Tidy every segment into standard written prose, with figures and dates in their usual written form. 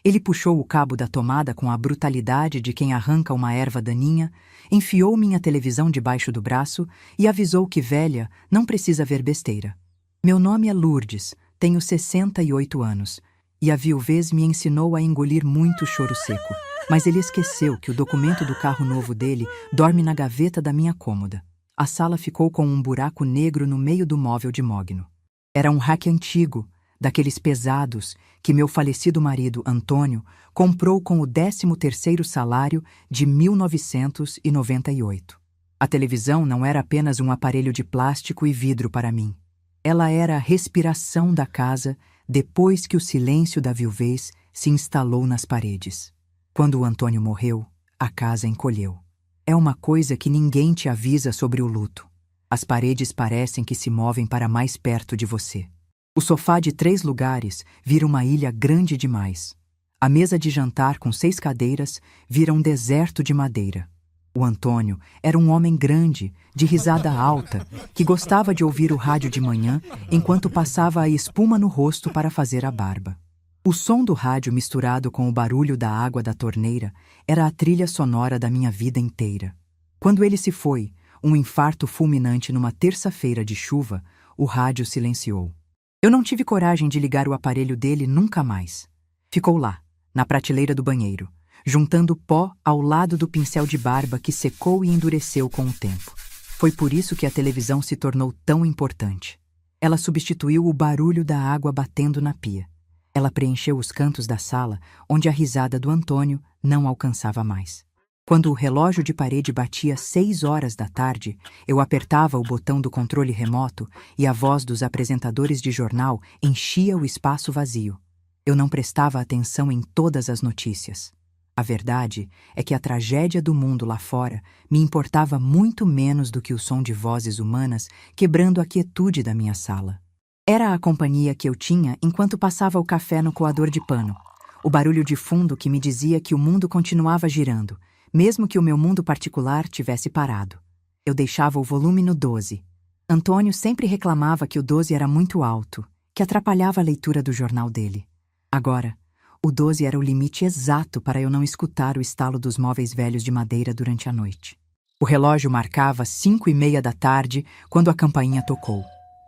Ele puxou o cabo da tomada com a brutalidade de quem arranca uma erva daninha, enfiou minha televisão debaixo do braço e avisou que velha não precisa ver besteira. Meu nome é Lourdes, tenho 68 anos, e a viuvez me ensinou a engolir muito choro seco, mas ele esqueceu que o documento do carro novo dele dorme na gaveta da minha cômoda. A sala ficou com um buraco negro no meio do móvel de mogno. Era um rack antigo, daqueles pesados que meu falecido marido, Antônio, comprou com o 13º salário de 1998. A televisão não era apenas um aparelho de plástico e vidro para mim. Ela era a respiração da casa depois que o silêncio da viuvez se instalou nas paredes. Quando o Antônio morreu, a casa encolheu. É uma coisa que ninguém te avisa sobre o luto. As paredes parecem que se movem para mais perto de você. O sofá de 3 lugares vira uma ilha grande demais. A mesa de jantar com 6 cadeiras vira um deserto de madeira. O Antônio era um homem grande, de risada alta, que gostava de ouvir o rádio de manhã enquanto passava a espuma no rosto para fazer a barba. O som do rádio misturado com o barulho da água da torneira era a trilha sonora da minha vida inteira. Quando ele se foi, um infarto fulminante numa terça-feira de chuva, o rádio silenciou. Eu não tive coragem de ligar o aparelho dele nunca mais. Ficou lá, na prateleira do banheiro, juntando pó ao lado do pincel de barba que secou e endureceu com o tempo. Foi por isso que a televisão se tornou tão importante. Ela substituiu o barulho da água batendo na pia. Ela preencheu os cantos da sala, onde a risada do Antônio não alcançava mais. Quando o relógio de parede batia 6 horas da tarde, eu apertava o botão do controle remoto e a voz dos apresentadores de jornal enchia o espaço vazio. Eu não prestava atenção em todas as notícias. A verdade é que a tragédia do mundo lá fora me importava muito menos do que o som de vozes humanas quebrando a quietude da minha sala. Era a companhia que eu tinha enquanto passava o café no coador de pano, o barulho de fundo que me dizia que o mundo continuava girando, mesmo que o meu mundo particular tivesse parado. Eu deixava o volume no 12. Antônio sempre reclamava que o 12 era muito alto, que atrapalhava a leitura do jornal dele. Agora, o 12 era o limite exato para eu não escutar o estalo dos móveis velhos de madeira durante a noite. O relógio marcava 5:30 da tarde quando a campainha tocou.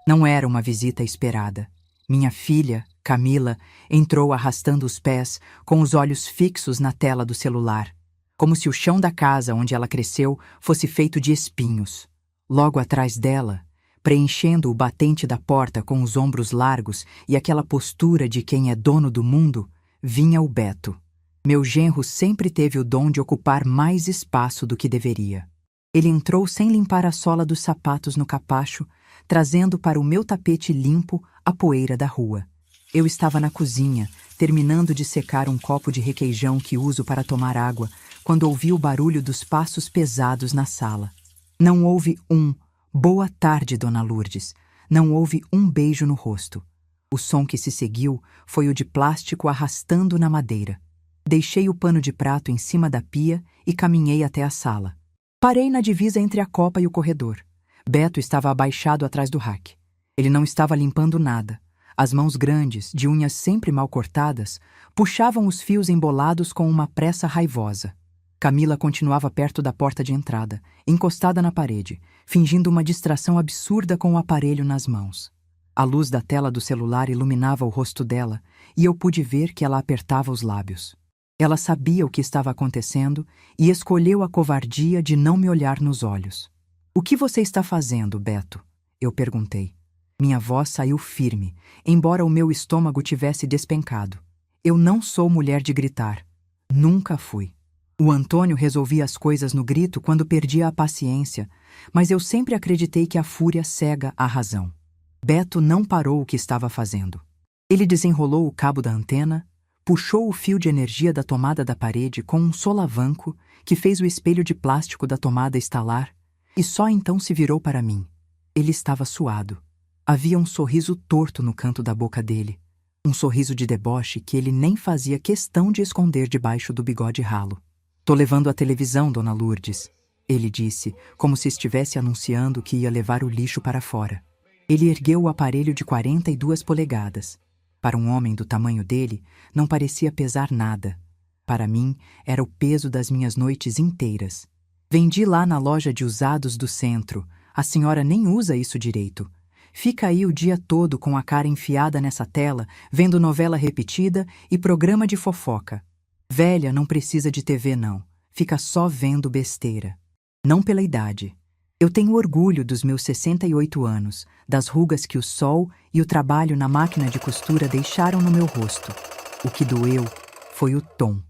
Não era uma visita esperada. Minha filha, Camila, entrou arrastando os pés, com os olhos fixos na tela do celular, como se o chão da casa onde ela cresceu fosse feito de espinhos. Logo atrás dela, preenchendo o batente da porta com os ombros largos e aquela postura de quem é dono do mundo, vinha o Beto. Meu genro sempre teve o dom de ocupar mais espaço do que deveria. Ele entrou sem limpar a sola dos sapatos no capacho, trazendo para o meu tapete limpo a poeira da rua. Eu estava na cozinha, terminando de secar um copo de requeijão que uso para tomar água, quando ouvi o barulho dos passos pesados na sala. Não houve um "Boa tarde, Dona Lourdes". Não houve um beijo no rosto. O som que se seguiu foi o de plástico arrastando na madeira. Deixei o pano de prato em cima da pia e caminhei até a sala. Parei na divisa entre a copa e o corredor. Beto estava abaixado atrás do rack. Ele não estava limpando nada. As mãos grandes, de unhas sempre mal cortadas, puxavam os fios embolados com uma pressa raivosa. Camila continuava perto da porta de entrada, encostada na parede, fingindo uma distração absurda com o aparelho nas mãos. A luz da tela do celular iluminava o rosto dela e eu pude ver que ela apertava os lábios. Ela sabia o que estava acontecendo e escolheu a covardia de não me olhar nos olhos. "O que você está fazendo, Beto?" eu perguntei. Minha voz saiu firme, embora o meu estômago tivesse despencado. Eu não sou mulher de gritar. Nunca fui. O Antônio resolvia as coisas no grito quando perdia a paciência, mas eu sempre acreditei que a fúria cega a razão. Beto não parou o que estava fazendo. Ele desenrolou o cabo da antena, puxou o fio de energia da tomada da parede com um solavanco que fez o espelho de plástico da tomada estalar e só então se virou para mim. Ele estava suado. Havia um sorriso torto no canto da boca dele, um sorriso de deboche que ele nem fazia questão de esconder debaixo do bigode ralo. "Tô levando a televisão, Dona Lourdes", ele disse, como se estivesse anunciando que ia levar o lixo para fora. Ele ergueu o aparelho de 42 polegadas. Para um homem do tamanho dele, não parecia pesar nada. Para mim, era o peso das minhas noites inteiras. Vendi lá na loja de usados do centro. A senhora nem usa isso direito. Fica aí o dia todo com a cara enfiada nessa tela, vendo novela repetida e programa de fofoca. Velha não precisa de TV, não. Fica só vendo besteira. Não pela idade. Eu tenho orgulho dos meus 68 anos, das rugas que o sol e o trabalho na máquina de costura deixaram no meu rosto. O que doeu foi o tom,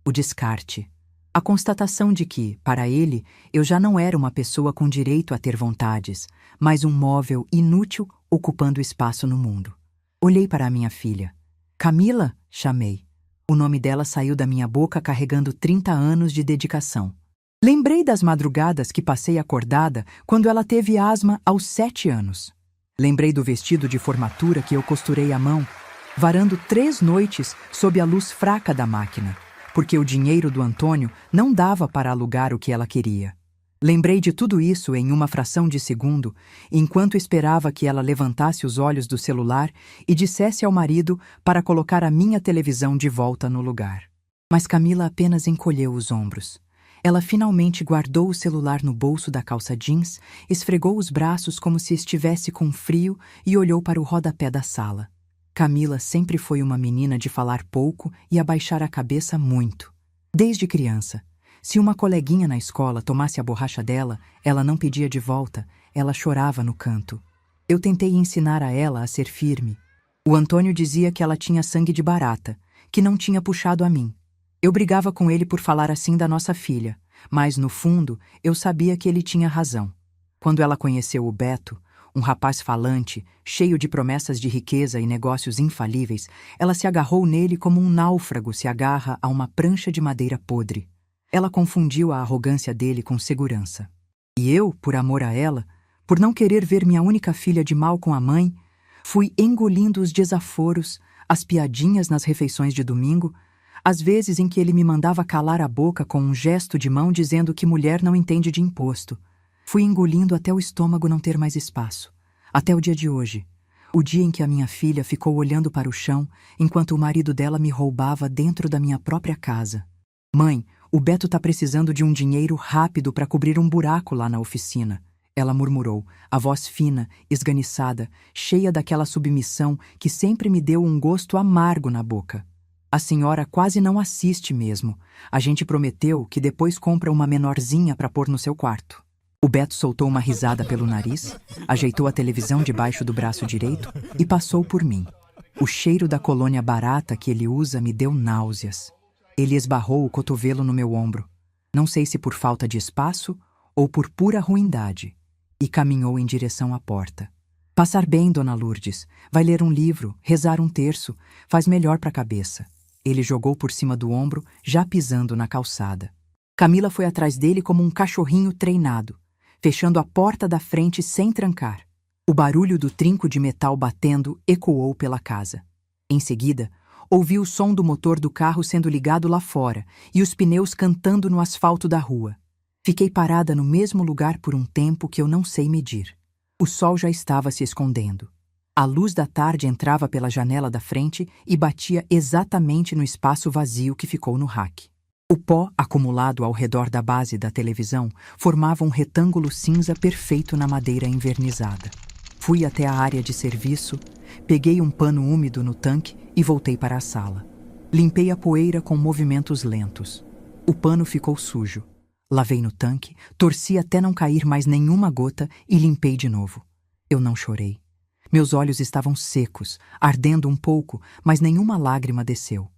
o descarte, a constatação de que, para ele, eu já não era uma pessoa com direito a ter vontades, mas um móvel inútil ocupando espaço no mundo. Olhei para a minha filha. Camila, chamei. O nome dela saiu da minha boca carregando 30 anos de dedicação. Lembrei das madrugadas que passei acordada quando ela teve asma aos 7 anos. Lembrei do vestido de formatura que eu costurei à mão, varando 3 noites sob a luz fraca da máquina, porque o dinheiro do Antônio não dava para alugar o que ela queria. Lembrei de tudo isso em uma fração de segundo, enquanto esperava que ela levantasse os olhos do celular e dissesse ao marido para colocar a minha televisão de volta no lugar. Mas Camila apenas encolheu os ombros. Ela finalmente guardou o celular no bolso da calça jeans, esfregou os braços como se estivesse com frio e olhou para o rodapé da sala. Camila sempre foi uma menina de falar pouco e abaixar a cabeça muito. Desde criança. Se uma coleguinha na escola tomasse a borracha dela, ela não pedia de volta, ela chorava no canto. Eu tentei ensinar a ela a ser firme. O Antônio dizia que ela tinha sangue de barata, que não tinha puxado a mim. Eu brigava com ele por falar assim da nossa filha, mas, no fundo, eu sabia que ele tinha razão. Quando ela conheceu o Beto, um rapaz falante, cheio de promessas de riqueza e negócios infalíveis, ela se agarrou nele como um náufrago se agarra a uma prancha de madeira podre. Ela confundiu a arrogância dele com segurança. E eu, por amor a ela, por não querer ver minha única filha de mal com a mãe, fui engolindo os desaforos, as piadinhas nas refeições de domingo, às vezes em que ele me mandava calar a boca com um gesto de mão dizendo que mulher não entende de imposto. Fui engolindo até o estômago não ter mais espaço. Até o dia de hoje. O dia em que a minha filha ficou olhando para o chão enquanto o marido dela me roubava dentro da minha própria casa. Mãe, o Beto tá precisando de um dinheiro rápido para cobrir um buraco lá na oficina. Ela murmurou, a voz fina, esganiçada, cheia daquela submissão que sempre me deu um gosto amargo na boca. A senhora quase não assiste mesmo. A gente prometeu que depois compra uma menorzinha para pôr no seu quarto. O Beto soltou uma risada pelo nariz, ajeitou a televisão debaixo do braço direito e passou por mim. O cheiro da colônia barata que ele usa me deu náuseas. Ele esbarrou o cotovelo no meu ombro. Não sei se por falta de espaço ou por pura ruindade. E caminhou em direção à porta. Passar bem, Dona Lourdes. Vai ler um livro, rezar um terço. Faz melhor para a cabeça. Ele jogou por cima do ombro, já pisando na calçada. Camila foi atrás dele como um cachorrinho treinado, fechando a porta da frente sem trancar. O barulho do trinco de metal batendo ecoou pela casa. Em seguida, ouvi o som do motor do carro sendo ligado lá fora e os pneus cantando no asfalto da rua. Fiquei parada no mesmo lugar por um tempo que eu não sei medir. O sol já estava se escondendo. A luz da tarde entrava pela janela da frente e batia exatamente no espaço vazio que ficou no rack. O pó, acumulado ao redor da base da televisão, formava um retângulo cinza perfeito na madeira envernizada. Fui até a área de serviço, peguei um pano úmido no tanque e voltei para a sala. Limpei a poeira com movimentos lentos. O pano ficou sujo. Lavei no tanque, torci até não cair mais nenhuma gota e limpei de novo. Eu não chorei. Meus olhos estavam secos, ardendo um pouco, mas nenhuma lágrima desceu.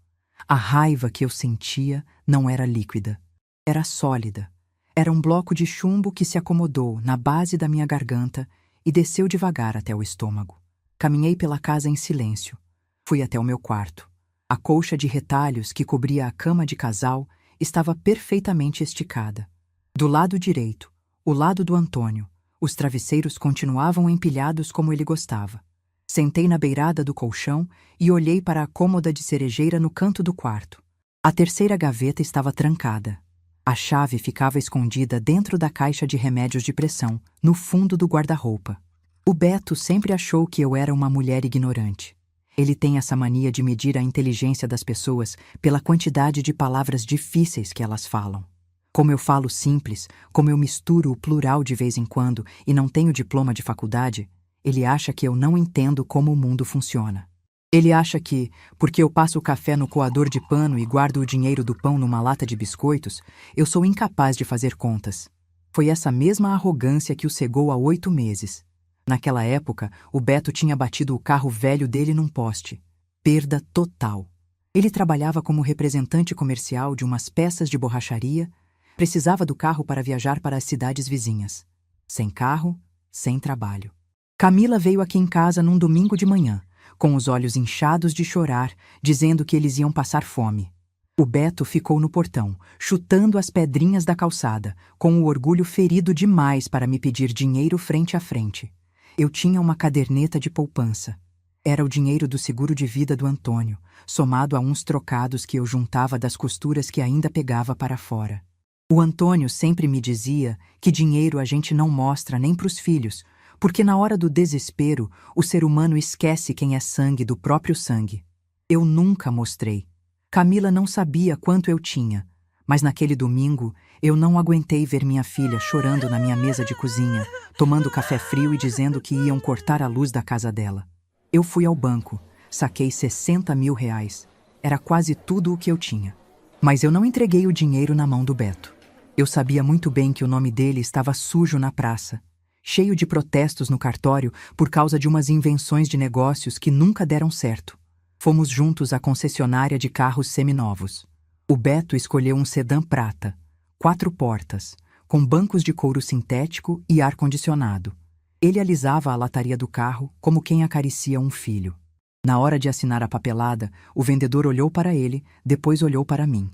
A raiva que eu sentia não era líquida. Era sólida. Era um bloco de chumbo que se acomodou na base da minha garganta e desceu devagar até o estômago. Caminhei pela casa em silêncio. Fui até o meu quarto. A colcha de retalhos que cobria a cama de casal estava perfeitamente esticada. Do lado direito, o lado do Antônio, os travesseiros continuavam empilhados como ele gostava. Sentei na beirada do colchão e olhei para a cômoda de cerejeira no canto do quarto. A terceira gaveta estava trancada. A chave ficava escondida dentro da caixa de remédios de pressão, no fundo do guarda-roupa. O Beto sempre achou que eu era uma mulher ignorante. Ele tem essa mania de medir a inteligência das pessoas pela quantidade de palavras difíceis que elas falam. Como eu falo simples, como eu misturo o plural de vez em quando e não tenho diploma de faculdade, ele acha que eu não entendo como o mundo funciona. Ele acha que, porque eu passo o café no coador de pano e guardo o dinheiro do pão numa lata de biscoitos, eu sou incapaz de fazer contas. Foi essa mesma arrogância que o cegou há 8 meses. Naquela época, o Beto tinha batido o carro velho dele num poste. Perda total. Ele trabalhava como representante comercial de umas peças de borracharia, precisava do carro para viajar para as cidades vizinhas. Sem carro, sem trabalho. Camila veio aqui em casa num domingo de manhã, com os olhos inchados de chorar, dizendo que eles iam passar fome. O Beto ficou no portão, chutando as pedrinhas da calçada, com o orgulho ferido demais para me pedir dinheiro frente a frente. Eu tinha uma caderneta de poupança. Era o dinheiro do seguro de vida do Antônio, somado a uns trocados que eu juntava das costuras que ainda pegava para fora. O Antônio sempre me dizia que dinheiro a gente não mostra nem para os filhos, porque na hora do desespero, o ser humano esquece quem é sangue do próprio sangue. Eu nunca mostrei. Camila não sabia quanto eu tinha, mas naquele domingo eu não aguentei ver minha filha chorando na minha mesa de cozinha, tomando café frio e dizendo que iam cortar a luz da casa dela. Eu fui ao banco, saquei 60 mil reais. Era quase tudo o que eu tinha. Mas eu não entreguei o dinheiro na mão do Beto. Eu sabia muito bem que o nome dele estava sujo na praça, cheio de protestos no cartório por causa de umas invenções de negócios que nunca deram certo. Fomos juntos à concessionária de carros seminovos. O Beto escolheu um sedã prata, 4 portas, com bancos de couro sintético e ar-condicionado. Ele alisava a lataria do carro como quem acaricia um filho. Na hora de assinar a papelada, o vendedor olhou para ele, depois olhou para mim.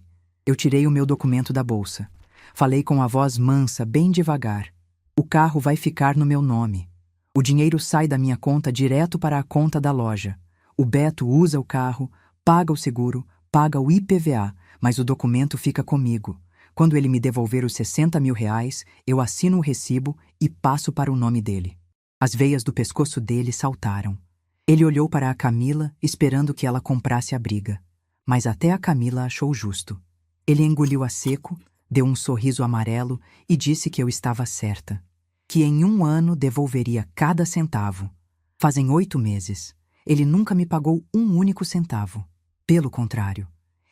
Eu tirei o meu documento da bolsa. Falei com a voz mansa, bem devagar. O carro vai ficar no meu nome. O dinheiro sai da minha conta direto para a conta da loja. O Beto usa o carro, paga o seguro, paga o IPVA, mas o documento fica comigo. Quando ele me devolver os 60 mil reais, eu assino o recibo e passo para o nome dele. As veias do pescoço dele saltaram. Ele olhou para a Camila, esperando que ela comprasse a briga. Mas até a Camila achou justo. Ele engoliu a seco, deu um sorriso amarelo e disse que eu estava certa. Que em 1 ano devolveria cada centavo. Fazem 8 meses. Ele nunca me pagou um único centavo. Pelo contrário,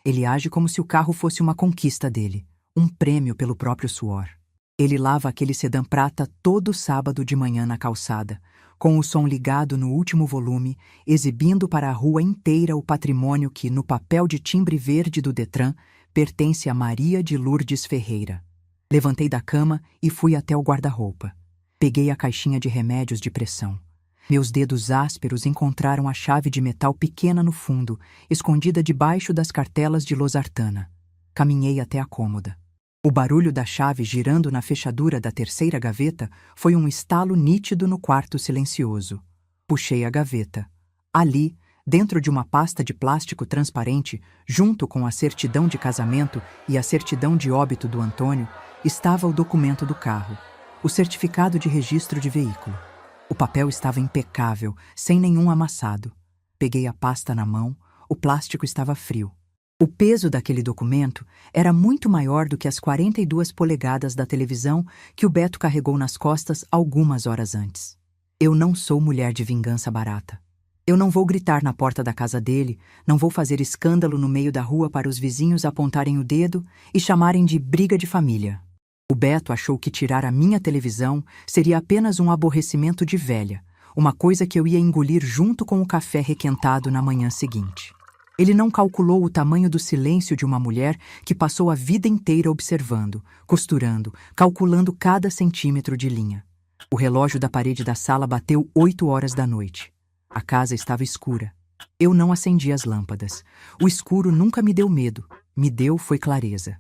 ele age como se o carro fosse uma conquista dele, um prêmio pelo próprio suor. Ele lava aquele sedã prata todo sábado de manhã na calçada, com o som ligado no último volume, exibindo para a rua inteira o patrimônio que, no papel de timbre verde do Detran, pertence a Maria de Lourdes Ferreira. Levantei da cama e fui até o guarda-roupa. Peguei a caixinha de remédios de pressão. Meus dedos ásperos encontraram a chave de metal pequena no fundo, escondida debaixo das cartelas de losartana. Caminhei até a cômoda. O barulho da chave girando na fechadura da terceira gaveta foi um estalo nítido no quarto silencioso. Puxei a gaveta. Ali, dentro de uma pasta de plástico transparente, junto com a certidão de casamento e a certidão de óbito do Antônio, estava o documento do carro, o certificado de registro de veículo. O papel estava impecável, sem nenhum amassado. Peguei a pasta na mão, o plástico estava frio. O peso daquele documento era muito maior do que as 42 polegadas da televisão que o Beto carregou nas costas algumas horas antes. Eu não sou mulher de vingança barata. Eu não vou gritar na porta da casa dele, não vou fazer escândalo no meio da rua para os vizinhos apontarem o dedo e chamarem de briga de família. O Beto achou que tirar a minha televisão seria apenas um aborrecimento de velha, uma coisa que eu ia engolir junto com o café requentado na manhã seguinte. Ele não calculou o tamanho do silêncio de uma mulher que passou a vida inteira observando, costurando, calculando cada centímetro de linha. O relógio da parede da sala bateu 8 horas da noite. A casa estava escura. Eu não acendi as lâmpadas. O escuro nunca me deu medo. Me deu foi clareza.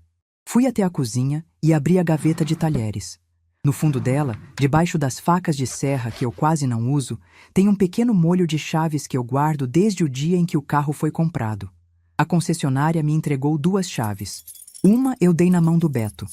Fui até a cozinha e abri a gaveta de talheres. No fundo dela, debaixo das facas de serra que eu quase não uso, tem um pequeno molho de chaves que eu guardo desde o dia em que o carro foi comprado. A concessionária me entregou 2 chaves. Uma eu dei na mão do Beto.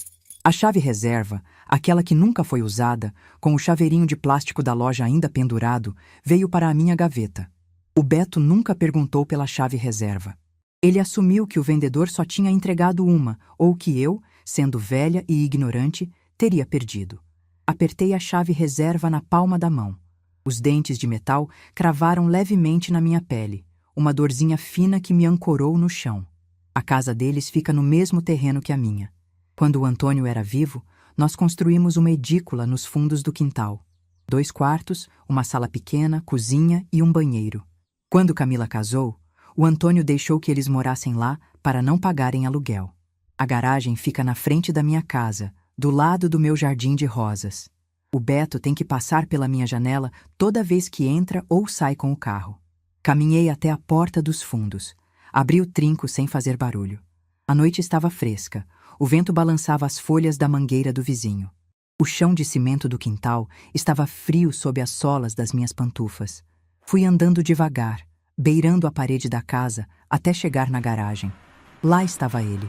A chave reserva, aquela que nunca foi usada, com o chaveirinho de plástico da loja ainda pendurado, veio para a minha gaveta. O Beto nunca perguntou pela chave reserva. Ele assumiu que o vendedor só tinha entregado uma, ou que eu, sendo velha e ignorante, teria perdido. Apertei a chave reserva na palma da mão. Os dentes de metal cravaram levemente na minha pele, uma dorzinha fina que me ancorou no chão. A casa deles fica no mesmo terreno que a minha. Quando o Antônio era vivo, nós construímos uma edícula nos fundos do quintal. 2 quartos, uma sala pequena, cozinha e um banheiro. Quando Camila casou, o Antônio deixou que eles morassem lá para não pagarem aluguel. A garagem fica na frente da minha casa, do lado do meu jardim de rosas. O Beto tem que passar pela minha janela toda vez que entra ou sai com o carro. Caminhei até a porta dos fundos. Abri o trinco sem fazer barulho. A noite estava fresca. O vento balançava as folhas da mangueira do vizinho. O chão de cimento do quintal estava frio sob as solas das minhas pantufas. Fui andando devagar, beirando a parede da casa, até chegar na garagem. Lá estava ele,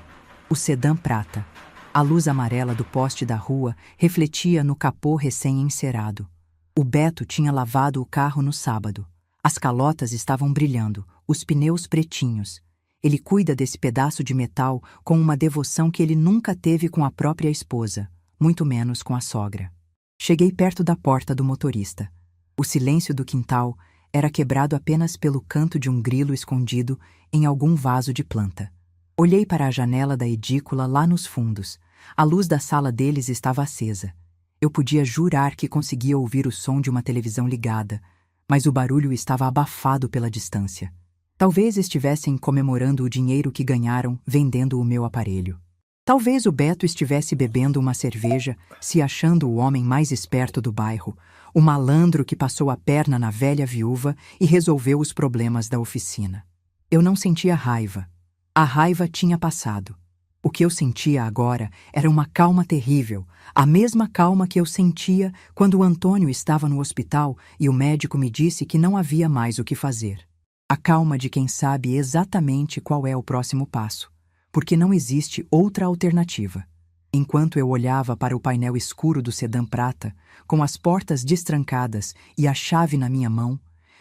o sedã prata. A luz amarela do poste da rua refletia no capô recém-encerado. O Beto tinha lavado o carro no sábado. As calotas estavam brilhando, os pneus pretinhos. Ele cuida desse pedaço de metal com uma devoção que ele nunca teve com a própria esposa, muito menos com a sogra. Cheguei perto da porta do motorista. O silêncio do quintal era quebrado apenas pelo canto de um grilo escondido em algum vaso de planta. Olhei para a janela da edícula lá nos fundos. A luz da sala deles estava acesa. Eu podia jurar que conseguia ouvir o som de uma televisão ligada, mas o barulho estava abafado pela distância. Talvez estivessem comemorando o dinheiro que ganharam vendendo o meu aparelho. Talvez o Beto estivesse bebendo uma cerveja, se achando o homem mais esperto do bairro, o malandro que passou a perna na velha viúva e resolveu os problemas da oficina. Eu não sentia raiva. A raiva tinha passado. O que eu sentia agora era uma calma terrível, a mesma calma que eu sentia quando o Antônio estava no hospital e o médico me disse que não havia mais o que fazer. A calma de quem sabe exatamente qual é o próximo passo, porque não existe outra alternativa. Enquanto eu olhava para o painel escuro do sedã prata, com as portas destrancadas e a chave na minha mão,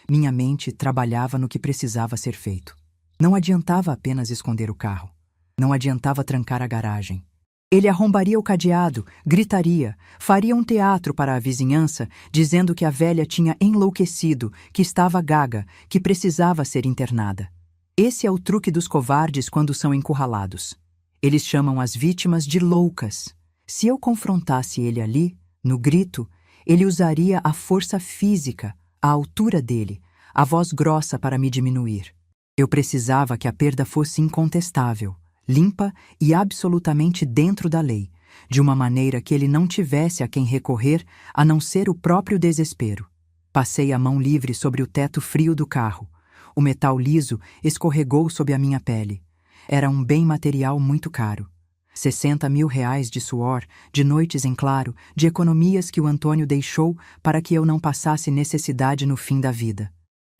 minha mente trabalhava no que precisava ser feito. Não adiantava apenas esconder o carro. Não adiantava trancar a garagem. Ele arrombaria o cadeado, gritaria, faria um teatro para a vizinhança, dizendo que a velha tinha enlouquecido, que estava gaga, que precisava ser internada. Esse é o truque dos covardes quando são encurralados. Eles chamam as vítimas de loucas. Se eu confrontasse ele ali, no grito, ele usaria a força física, a altura dele, a voz grossa para me diminuir. Eu precisava que a perda fosse incontestável, limpa e absolutamente dentro da lei, de uma maneira que ele não tivesse a quem recorrer a não ser o próprio desespero. Passei a mão livre sobre o teto frio do carro. O metal liso escorregou sob a minha pele. Era um bem material muito caro. 60 mil reais de suor, de noites em claro, de economias que o Antônio deixou para que eu não passasse necessidade no fim da vida.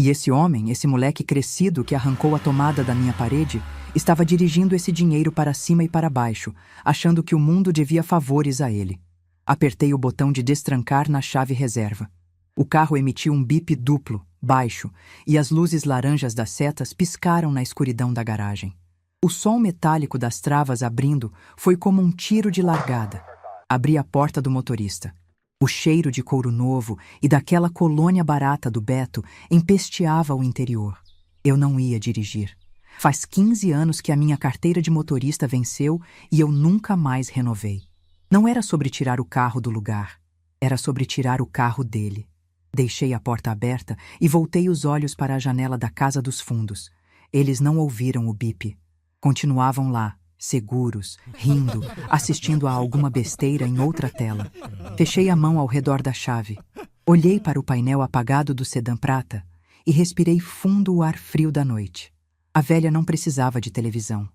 E esse homem, esse moleque crescido que arrancou a tomada da minha parede, estava dirigindo esse dinheiro para cima e para baixo, achando que o mundo devia favores a ele. Apertei o botão de destrancar na chave reserva. O carro emitiu um bip duplo, baixo, e as luzes laranjas das setas piscaram na escuridão da garagem. O som metálico das travas abrindo foi como um tiro de largada. Abri a porta do motorista. O cheiro de couro novo e daquela colônia barata do Beto empesteava o interior. Eu não ia dirigir. Faz 15 anos que a minha carteira de motorista venceu e eu nunca mais renovei. Não era sobre tirar o carro do lugar. Era sobre tirar o carro dele. Deixei a porta aberta e voltei os olhos para a janela da casa dos fundos. Eles não ouviram o bip. Continuavam lá, seguros, rindo, assistindo a alguma besteira em outra tela. Fechei a mão ao redor da chave. Olhei para o painel apagado do sedã prata e respirei fundo o ar frio da noite. A velha não precisava de televisão.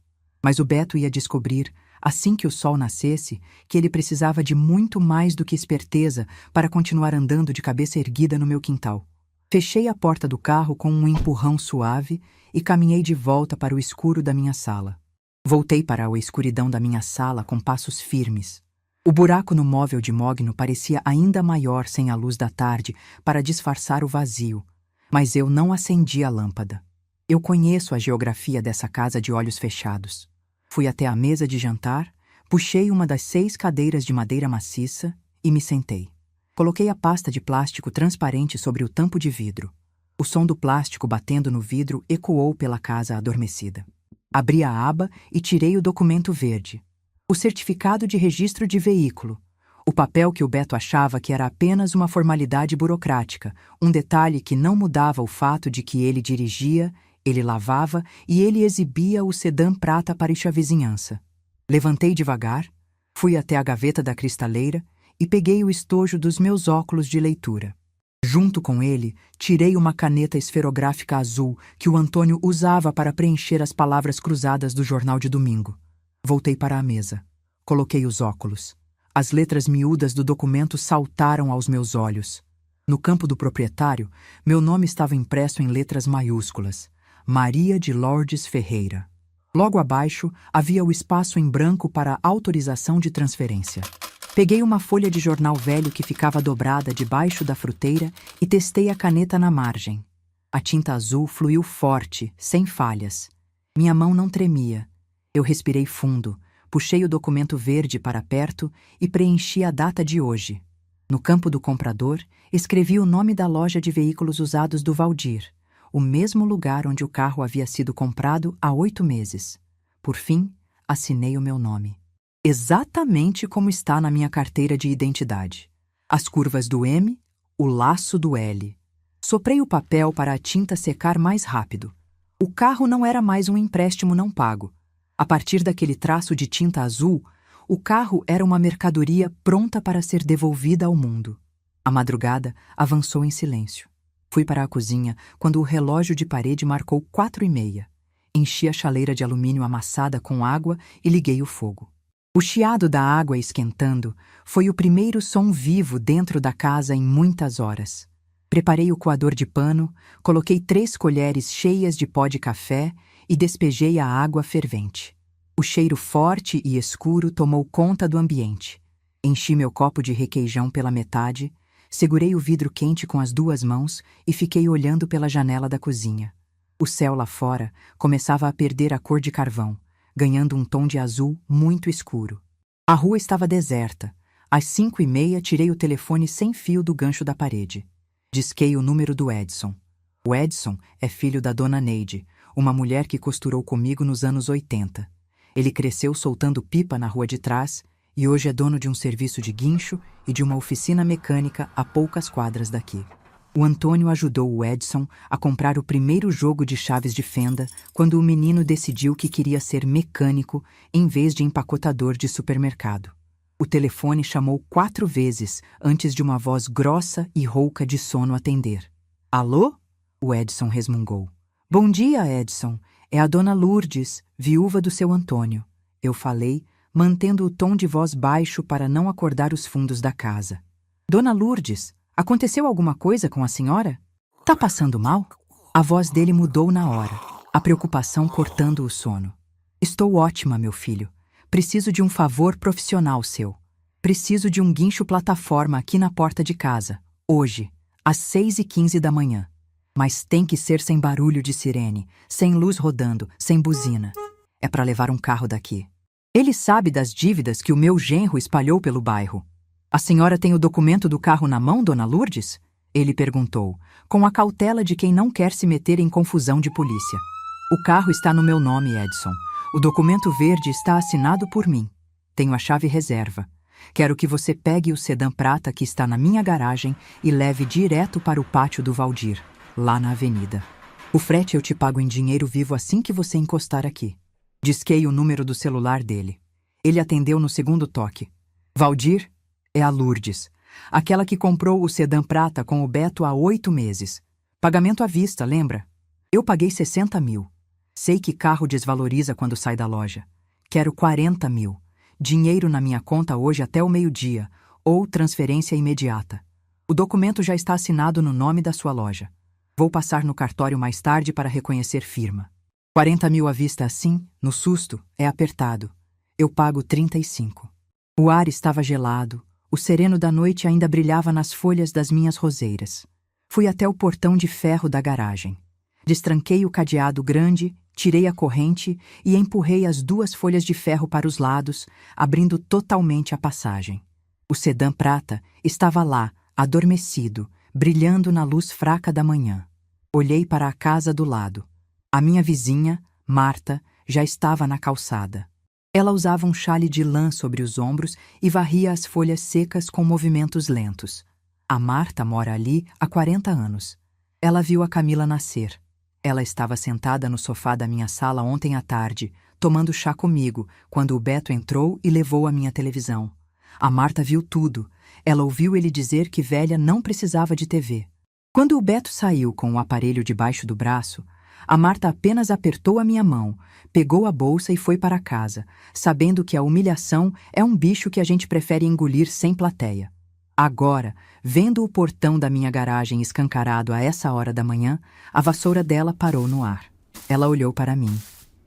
Mas o Beto ia descobrir, assim que o sol nascesse, que ele precisava de muito mais do que esperteza para continuar andando de cabeça erguida no meu quintal. Fechei a porta do carro com um empurrão suave e caminhei de volta para o escuro da minha sala. Voltei para a escuridão da minha sala com passos firmes. O buraco no móvel de mogno parecia ainda maior sem a luz da tarde para disfarçar o vazio. Mas eu não acendi a lâmpada. Eu conheço a geografia dessa casa de olhos fechados. Fui até a mesa de jantar, puxei uma das 6 cadeiras de madeira maciça e me sentei. Coloquei a pasta de plástico transparente sobre o tampo de vidro. O som do plástico batendo no vidro ecoou pela casa adormecida. Abri a aba e tirei o documento verde. O certificado de registro de veículo. O papel que o Beto achava que era apenas uma formalidade burocrática, um detalhe que não mudava o fato de que ele dirigia, ele lavava e ele exibia o sedã prata para a vizinhança. Levantei devagar, fui até a gaveta da cristaleira e peguei o estojo dos meus óculos de leitura. Junto com ele, tirei uma caneta esferográfica azul que o Antônio usava para preencher as palavras cruzadas do jornal de domingo. Voltei para a mesa. Coloquei os óculos. As letras miúdas do documento saltaram aos meus olhos. No campo do proprietário, meu nome estava impresso em letras maiúsculas. Maria de Lourdes Ferreira. Logo abaixo, havia o espaço em branco para autorização de transferência. Peguei uma folha de jornal velho que ficava dobrada debaixo da fruteira e testei a caneta na margem. A tinta azul fluiu forte, sem falhas. Minha mão não tremia. Eu respirei fundo, puxei o documento verde para perto e preenchi a data de hoje. No campo do comprador, escrevi o nome da loja de veículos usados do Valdir, o mesmo lugar onde o carro havia sido comprado há 8 meses. Por fim, assinei o meu nome. Exatamente como está na minha carteira de identidade. As curvas do M, o laço do L. Soprei o papel para a tinta secar mais rápido. O carro não era mais um empréstimo não pago. A partir daquele traço de tinta azul, o carro era uma mercadoria pronta para ser devolvida ao mundo. A madrugada avançou em silêncio. Fui para a cozinha quando o relógio de parede marcou 4h30. Enchi a chaleira de alumínio amassada com água e liguei o fogo. O chiado da água esquentando foi o primeiro som vivo dentro da casa em muitas horas. Preparei o coador de pano, coloquei 3 colheres cheias de pó de café e despejei a água fervente. O cheiro forte e escuro tomou conta do ambiente. Enchi meu copo de requeijão pela metade, segurei o vidro quente com as 2 mãos e fiquei olhando pela janela da cozinha. O céu lá fora começava a perder a cor de carvão, ganhando um tom de azul muito escuro. A rua estava deserta. Às 5h30 tirei o telefone sem fio do gancho da parede. Disquei o número do Edson. O Edson é filho da dona Neide, uma mulher que costurou comigo nos anos 80. Ele cresceu soltando pipa na rua de trás e hoje é dono de um serviço de guincho e de uma oficina mecânica a poucas quadras daqui. O Antônio ajudou o Edson a comprar o primeiro jogo de chaves de fenda quando o menino decidiu que queria ser mecânico em vez de empacotador de supermercado. O telefone chamou 4 vezes antes de uma voz grossa e rouca de sono atender. Alô? O Edson resmungou. Bom dia, Edson. É a dona Lourdes, viúva do seu Antônio. Eu falei, mantendo o tom de voz baixo para não acordar os fundos da casa. Dona Lourdes, aconteceu alguma coisa com a senhora? Tá passando mal? A voz dele mudou na hora, a preocupação cortando o sono. Estou ótima, meu filho. Preciso de um favor profissional seu. Preciso de um guincho plataforma aqui na porta de casa, hoje, às 6h15 da manhã. Mas tem que ser sem barulho de sirene, sem luz rodando, sem buzina. É para levar um carro daqui. Ele sabe das dívidas que o meu genro espalhou pelo bairro. A senhora tem o documento do carro na mão, dona Lourdes? Ele perguntou, com a cautela de quem não quer se meter em confusão de polícia. O carro está no meu nome, Edson. O documento verde está assinado por mim. Tenho a chave reserva. Quero que você pegue o sedã prata que está na minha garagem e leve direto para o pátio do Valdir, lá na avenida. O frete eu te pago em dinheiro vivo assim que você encostar aqui. Disquei o número do celular dele. Ele atendeu no segundo toque. Valdir? É a Lourdes. Aquela que comprou o sedã prata com o Beto há 8 meses. Pagamento à vista, lembra? Eu paguei 60 mil. Sei que carro desvaloriza quando sai da loja. Quero 40 mil. Dinheiro na minha conta hoje até o meio-dia, ou transferência imediata. O documento já está assinado no nome da sua loja. Vou passar no cartório mais tarde para reconhecer firma. 40 mil à vista assim, no susto, é apertado. Eu pago 35. O ar estava gelado, o sereno da noite ainda brilhava nas folhas das minhas roseiras. Fui até o portão de ferro da garagem. Destranquei o cadeado grande, tirei a corrente e empurrei as 2 folhas de ferro para os lados, abrindo totalmente a passagem. O sedã prata estava lá, adormecido, brilhando na luz fraca da manhã. Olhei para a casa do lado. A minha vizinha, Marta, já estava na calçada. Ela usava um chale de lã sobre os ombros e varria as folhas secas com movimentos lentos. A Marta mora ali há 40 anos. Ela viu a Camila nascer. Ela estava sentada no sofá da minha sala ontem à tarde, tomando chá comigo, quando o Beto entrou e levou a minha televisão. A Marta viu tudo. Ela ouviu ele dizer que velha não precisava de TV. Quando o Beto saiu com o aparelho debaixo do braço, a Marta apenas apertou a minha mão, pegou a bolsa e foi para casa, sabendo que a humilhação é um bicho que a gente prefere engolir sem plateia. Agora, vendo o portão da minha garagem escancarado a essa hora da manhã, a vassoura dela parou no ar. Ela olhou para mim.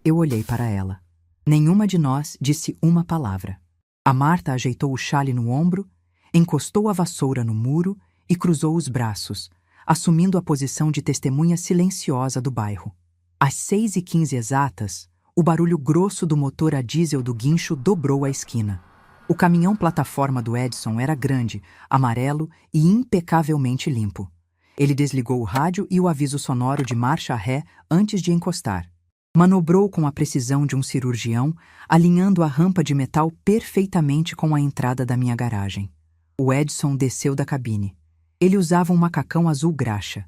Eu olhei para ela. Nenhuma de nós disse uma palavra. A Marta ajeitou o chale no ombro, encostou a vassoura no muro e cruzou os braços, assumindo a posição de testemunha silenciosa do bairro. Às 6h15 exatas, o barulho grosso do motor a diesel do guincho dobrou a esquina. O caminhão plataforma do Edson era grande, amarelo e impecavelmente limpo. Ele desligou o rádio e o aviso sonoro de marcha ré antes de encostar. Manobrou com a precisão de um cirurgião, alinhando a rampa de metal perfeitamente com a entrada da minha garagem. O Edson desceu da cabine. Ele usava um macacão azul graxa.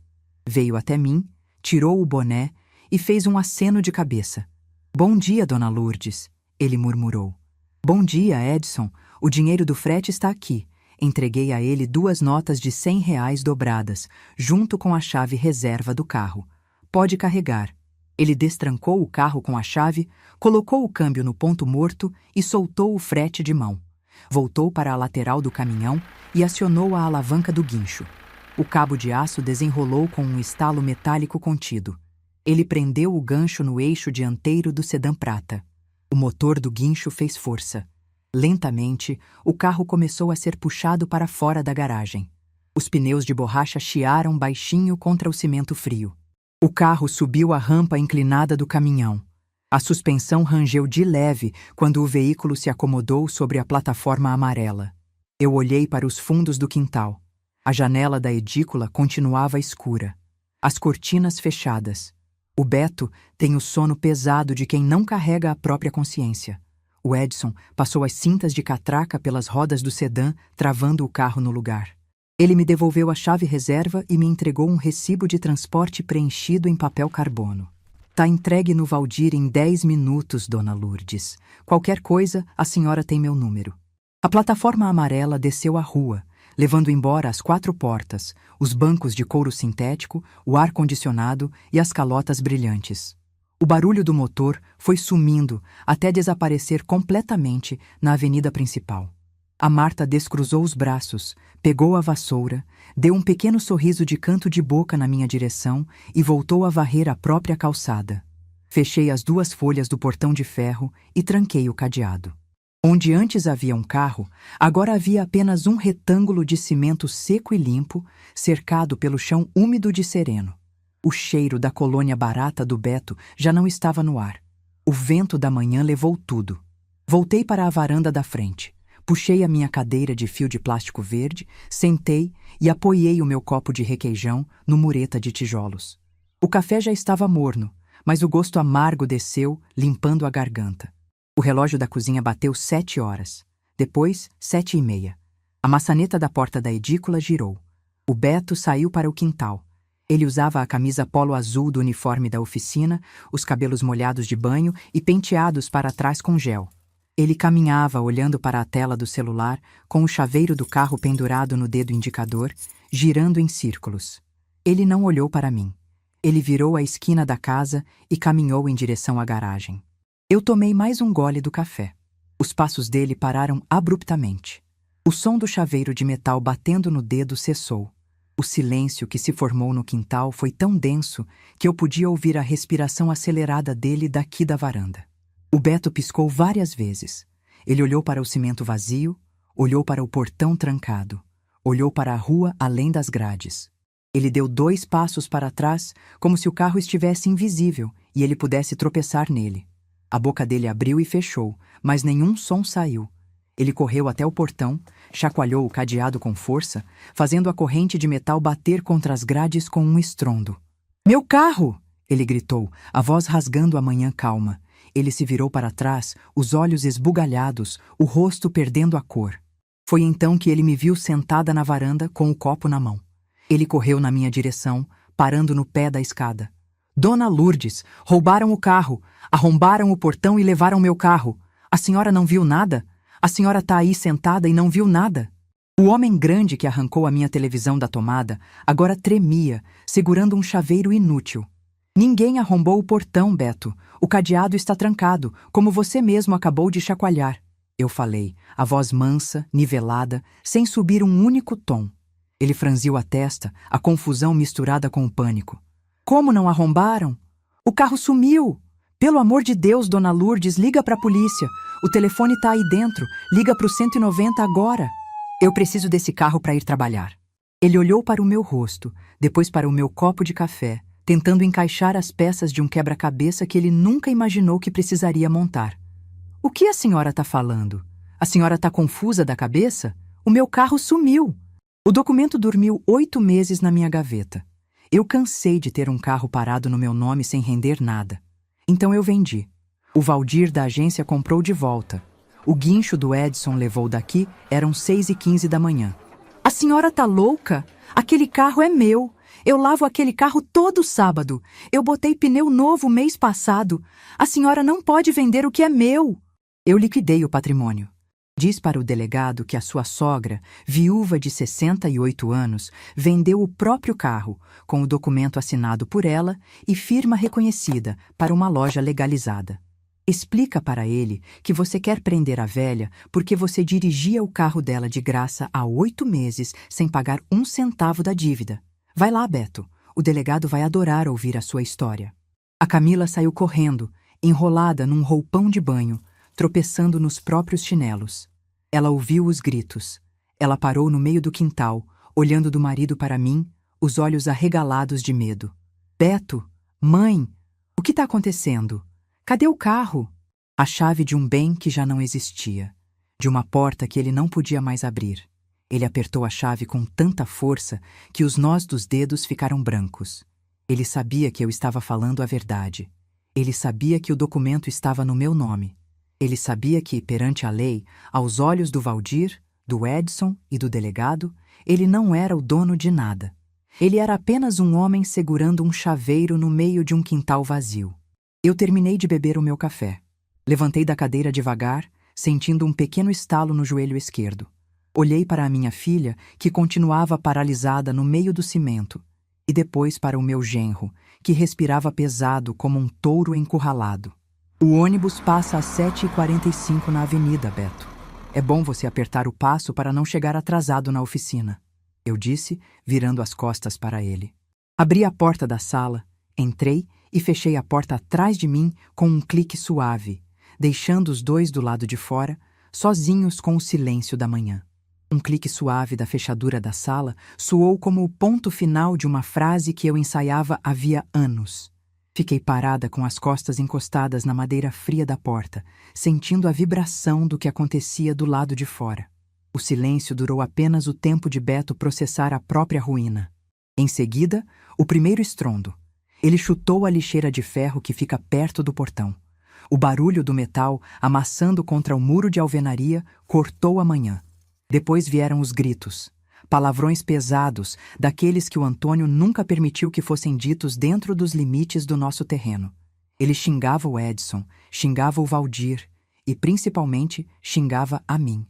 Veio até mim, tirou o boné e fez um aceno de cabeça. "Bom dia, dona Lourdes", ele murmurou. "Bom dia, Edson. O dinheiro do frete está aqui." Entreguei a ele 2 notas de R$ 100 dobradas, junto com a chave reserva do carro. "Pode carregar." Ele destrancou o carro com a chave, colocou o câmbio no ponto morto e soltou o frete de mão. Voltou para a lateral do caminhão e acionou a alavanca do guincho. O cabo de aço desenrolou com um estalo metálico contido. Ele prendeu o gancho no eixo dianteiro do sedã prata. O motor do guincho fez força. Lentamente, o carro começou a ser puxado para fora da garagem. Os pneus de borracha chiaram baixinho contra o cimento frio. O carro subiu a rampa inclinada do caminhão. A suspensão rangeu de leve quando o veículo se acomodou sobre a plataforma amarela. Eu olhei para os fundos do quintal. A janela da edícula continuava escura. As cortinas fechadas. O Beto tem o sono pesado de quem não carrega a própria consciência. O Edson passou as cintas de catraca pelas rodas do sedã, travando o carro no lugar. Ele me devolveu a chave reserva e me entregou um recibo de transporte preenchido em papel carbono. "Tá entregue no Valdir em 10 minutos, dona Lourdes. Qualquer coisa, a senhora tem meu número." A plataforma amarela desceu a rua, levando embora as 4 portas, os bancos de couro sintético, o ar-condicionado e as calotas brilhantes. O barulho do motor foi sumindo até desaparecer completamente na avenida principal. A Marta descruzou os braços, pegou a vassoura, deu um pequeno sorriso de canto de boca na minha direção e voltou a varrer a própria calçada. Fechei as 2 folhas do portão de ferro e tranquei o cadeado. Onde antes havia um carro, agora havia apenas um retângulo de cimento seco e limpo, cercado pelo chão úmido de sereno. O cheiro da colônia barata do Beto já não estava no ar. O vento da manhã levou tudo. Voltei para a varanda da frente. Puxei a minha cadeira de fio de plástico verde, sentei e apoiei o meu copo de requeijão no mureta de tijolos. O café já estava morno, mas o gosto amargo desceu, limpando a garganta. O relógio da cozinha bateu 7 horas. Depois, 7h30. A maçaneta da porta da edícula girou. O Beto saiu para o quintal. Ele usava a camisa polo azul do uniforme da oficina, os cabelos molhados de banho e penteados para trás com gel. Ele caminhava olhando para a tela do celular, com o chaveiro do carro pendurado no dedo indicador, girando em círculos. Ele não olhou para mim. Ele virou a esquina da casa e caminhou em direção à garagem. Eu tomei mais um gole do café. Os passos dele pararam abruptamente. O som do chaveiro de metal batendo no dedo cessou. O silêncio que se formou no quintal foi tão denso que eu podia ouvir a respiração acelerada dele daqui da varanda. O Beto piscou várias vezes. Ele olhou para o cimento vazio, olhou para o portão trancado, olhou para a rua além das grades. Ele deu 2 passos para trás, como se o carro estivesse invisível e ele pudesse tropeçar nele. A boca dele abriu e fechou, mas nenhum som saiu. Ele correu até o portão, chacoalhou o cadeado com força, fazendo a corrente de metal bater contra as grades com um estrondo. "Meu carro!" ele gritou, a voz rasgando a manhã calma. Ele se virou para trás, os olhos esbugalhados, o rosto perdendo a cor. Foi então que ele me viu sentada na varanda com o copo na mão. Ele correu na minha direção, parando no pé da escada. "Dona Lourdes, roubaram o carro, arrombaram o portão e levaram meu carro. A senhora não viu nada? A senhora está aí sentada e não viu nada?" O homem grande que arrancou a minha televisão da tomada agora tremia, segurando um chaveiro inútil. "Ninguém arrombou o portão, Beto. O cadeado está trancado, como você mesmo acabou de chacoalhar", eu falei, a voz mansa, nivelada, sem subir um único tom. Ele franziu a testa, a confusão misturada com o pânico. "Como não arrombaram? O carro sumiu! Pelo amor de Deus, Dona Lourdes, liga para a polícia. O telefone está aí dentro. Liga para o 190 agora. Eu preciso desse carro para ir trabalhar." Ele olhou para o meu rosto, depois para o meu copo de café, tentando encaixar as peças de um quebra-cabeça que ele nunca imaginou que precisaria montar. "O que a senhora está falando? A senhora está confusa da cabeça? O meu carro sumiu!" O documento dormiu 8 meses na minha gaveta. Eu cansei de ter um carro parado no meu nome sem render nada. Então eu vendi. O Valdir da agência comprou de volta. O guincho do Edson levou daqui, eram 6h15 da manhã. "A senhora tá louca? Aquele carro é meu. Eu lavo aquele carro todo sábado. Eu botei pneu novo mês passado. A senhora não pode vender o que é meu." Eu liquidei o patrimônio. Diz para o delegado que a sua sogra, viúva de 68 anos, vendeu o próprio carro, com o documento assinado por ela e firma reconhecida, para uma loja legalizada. Explica para ele que você quer prender a velha porque você dirigia o carro dela de graça há 8 meses sem pagar 1 centavo da dívida. Vai lá, Beto. O delegado vai adorar ouvir a sua história. A Camila saiu correndo, enrolada num roupão de banho, tropeçando nos próprios chinelos. Ela ouviu os gritos. Ela parou no meio do quintal, olhando do marido para mim, os olhos arregalados de medo. "Beto, mãe, o que está acontecendo? Cadê o carro?" A chave de um bem que já não existia, de uma porta que ele não podia mais abrir. Ele apertou a chave com tanta força que os nós dos dedos ficaram brancos. Ele sabia que eu estava falando a verdade. Ele sabia que o documento estava no meu nome. Ele sabia que, perante a lei, aos olhos do Valdir, do Edson e do delegado, ele não era o dono de nada. Ele era apenas um homem segurando um chaveiro no meio de um quintal vazio. Eu terminei de beber o meu café. Levantei da cadeira devagar, sentindo um pequeno estalo no joelho esquerdo. Olhei para a minha filha, que continuava paralisada no meio do cimento, e depois para o meu genro, que respirava pesado como um touro encurralado. "O ônibus passa às 7h45 na avenida, Beto. É bom você apertar o passo para não chegar atrasado na oficina", eu disse, virando as costas para ele. Abri a porta da sala, entrei e fechei a porta atrás de mim com um clique suave, deixando os dois do lado de fora, sozinhos com o silêncio da manhã. Um clique suave da fechadura da sala soou como o ponto final de uma frase que eu ensaiava havia anos. Fiquei parada com as costas encostadas na madeira fria da porta, sentindo a vibração do que acontecia do lado de fora. O silêncio durou apenas o tempo de Beto processar a própria ruína. Em seguida, o primeiro estrondo. Ele chutou a lixeira de ferro que fica perto do portão. O barulho do metal, amassando contra o muro de alvenaria, cortou a manhã. Depois vieram os gritos. Palavrões pesados, daqueles que o Antônio nunca permitiu que fossem ditos dentro dos limites do nosso terreno. Ele xingava o Edson, xingava o Valdir e, principalmente, xingava a mim.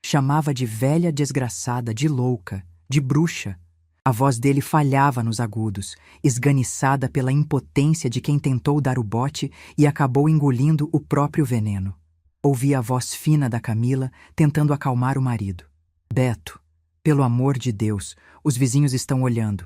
Chamava de velha desgraçada, de louca, de bruxa. A voz dele falhava nos agudos, esganiçada pela impotência de quem tentou dar o bote e acabou engolindo o próprio veneno. Ouvi a voz fina da Camila tentando acalmar o marido. "Beto, pelo amor de Deus, os vizinhos estão olhando.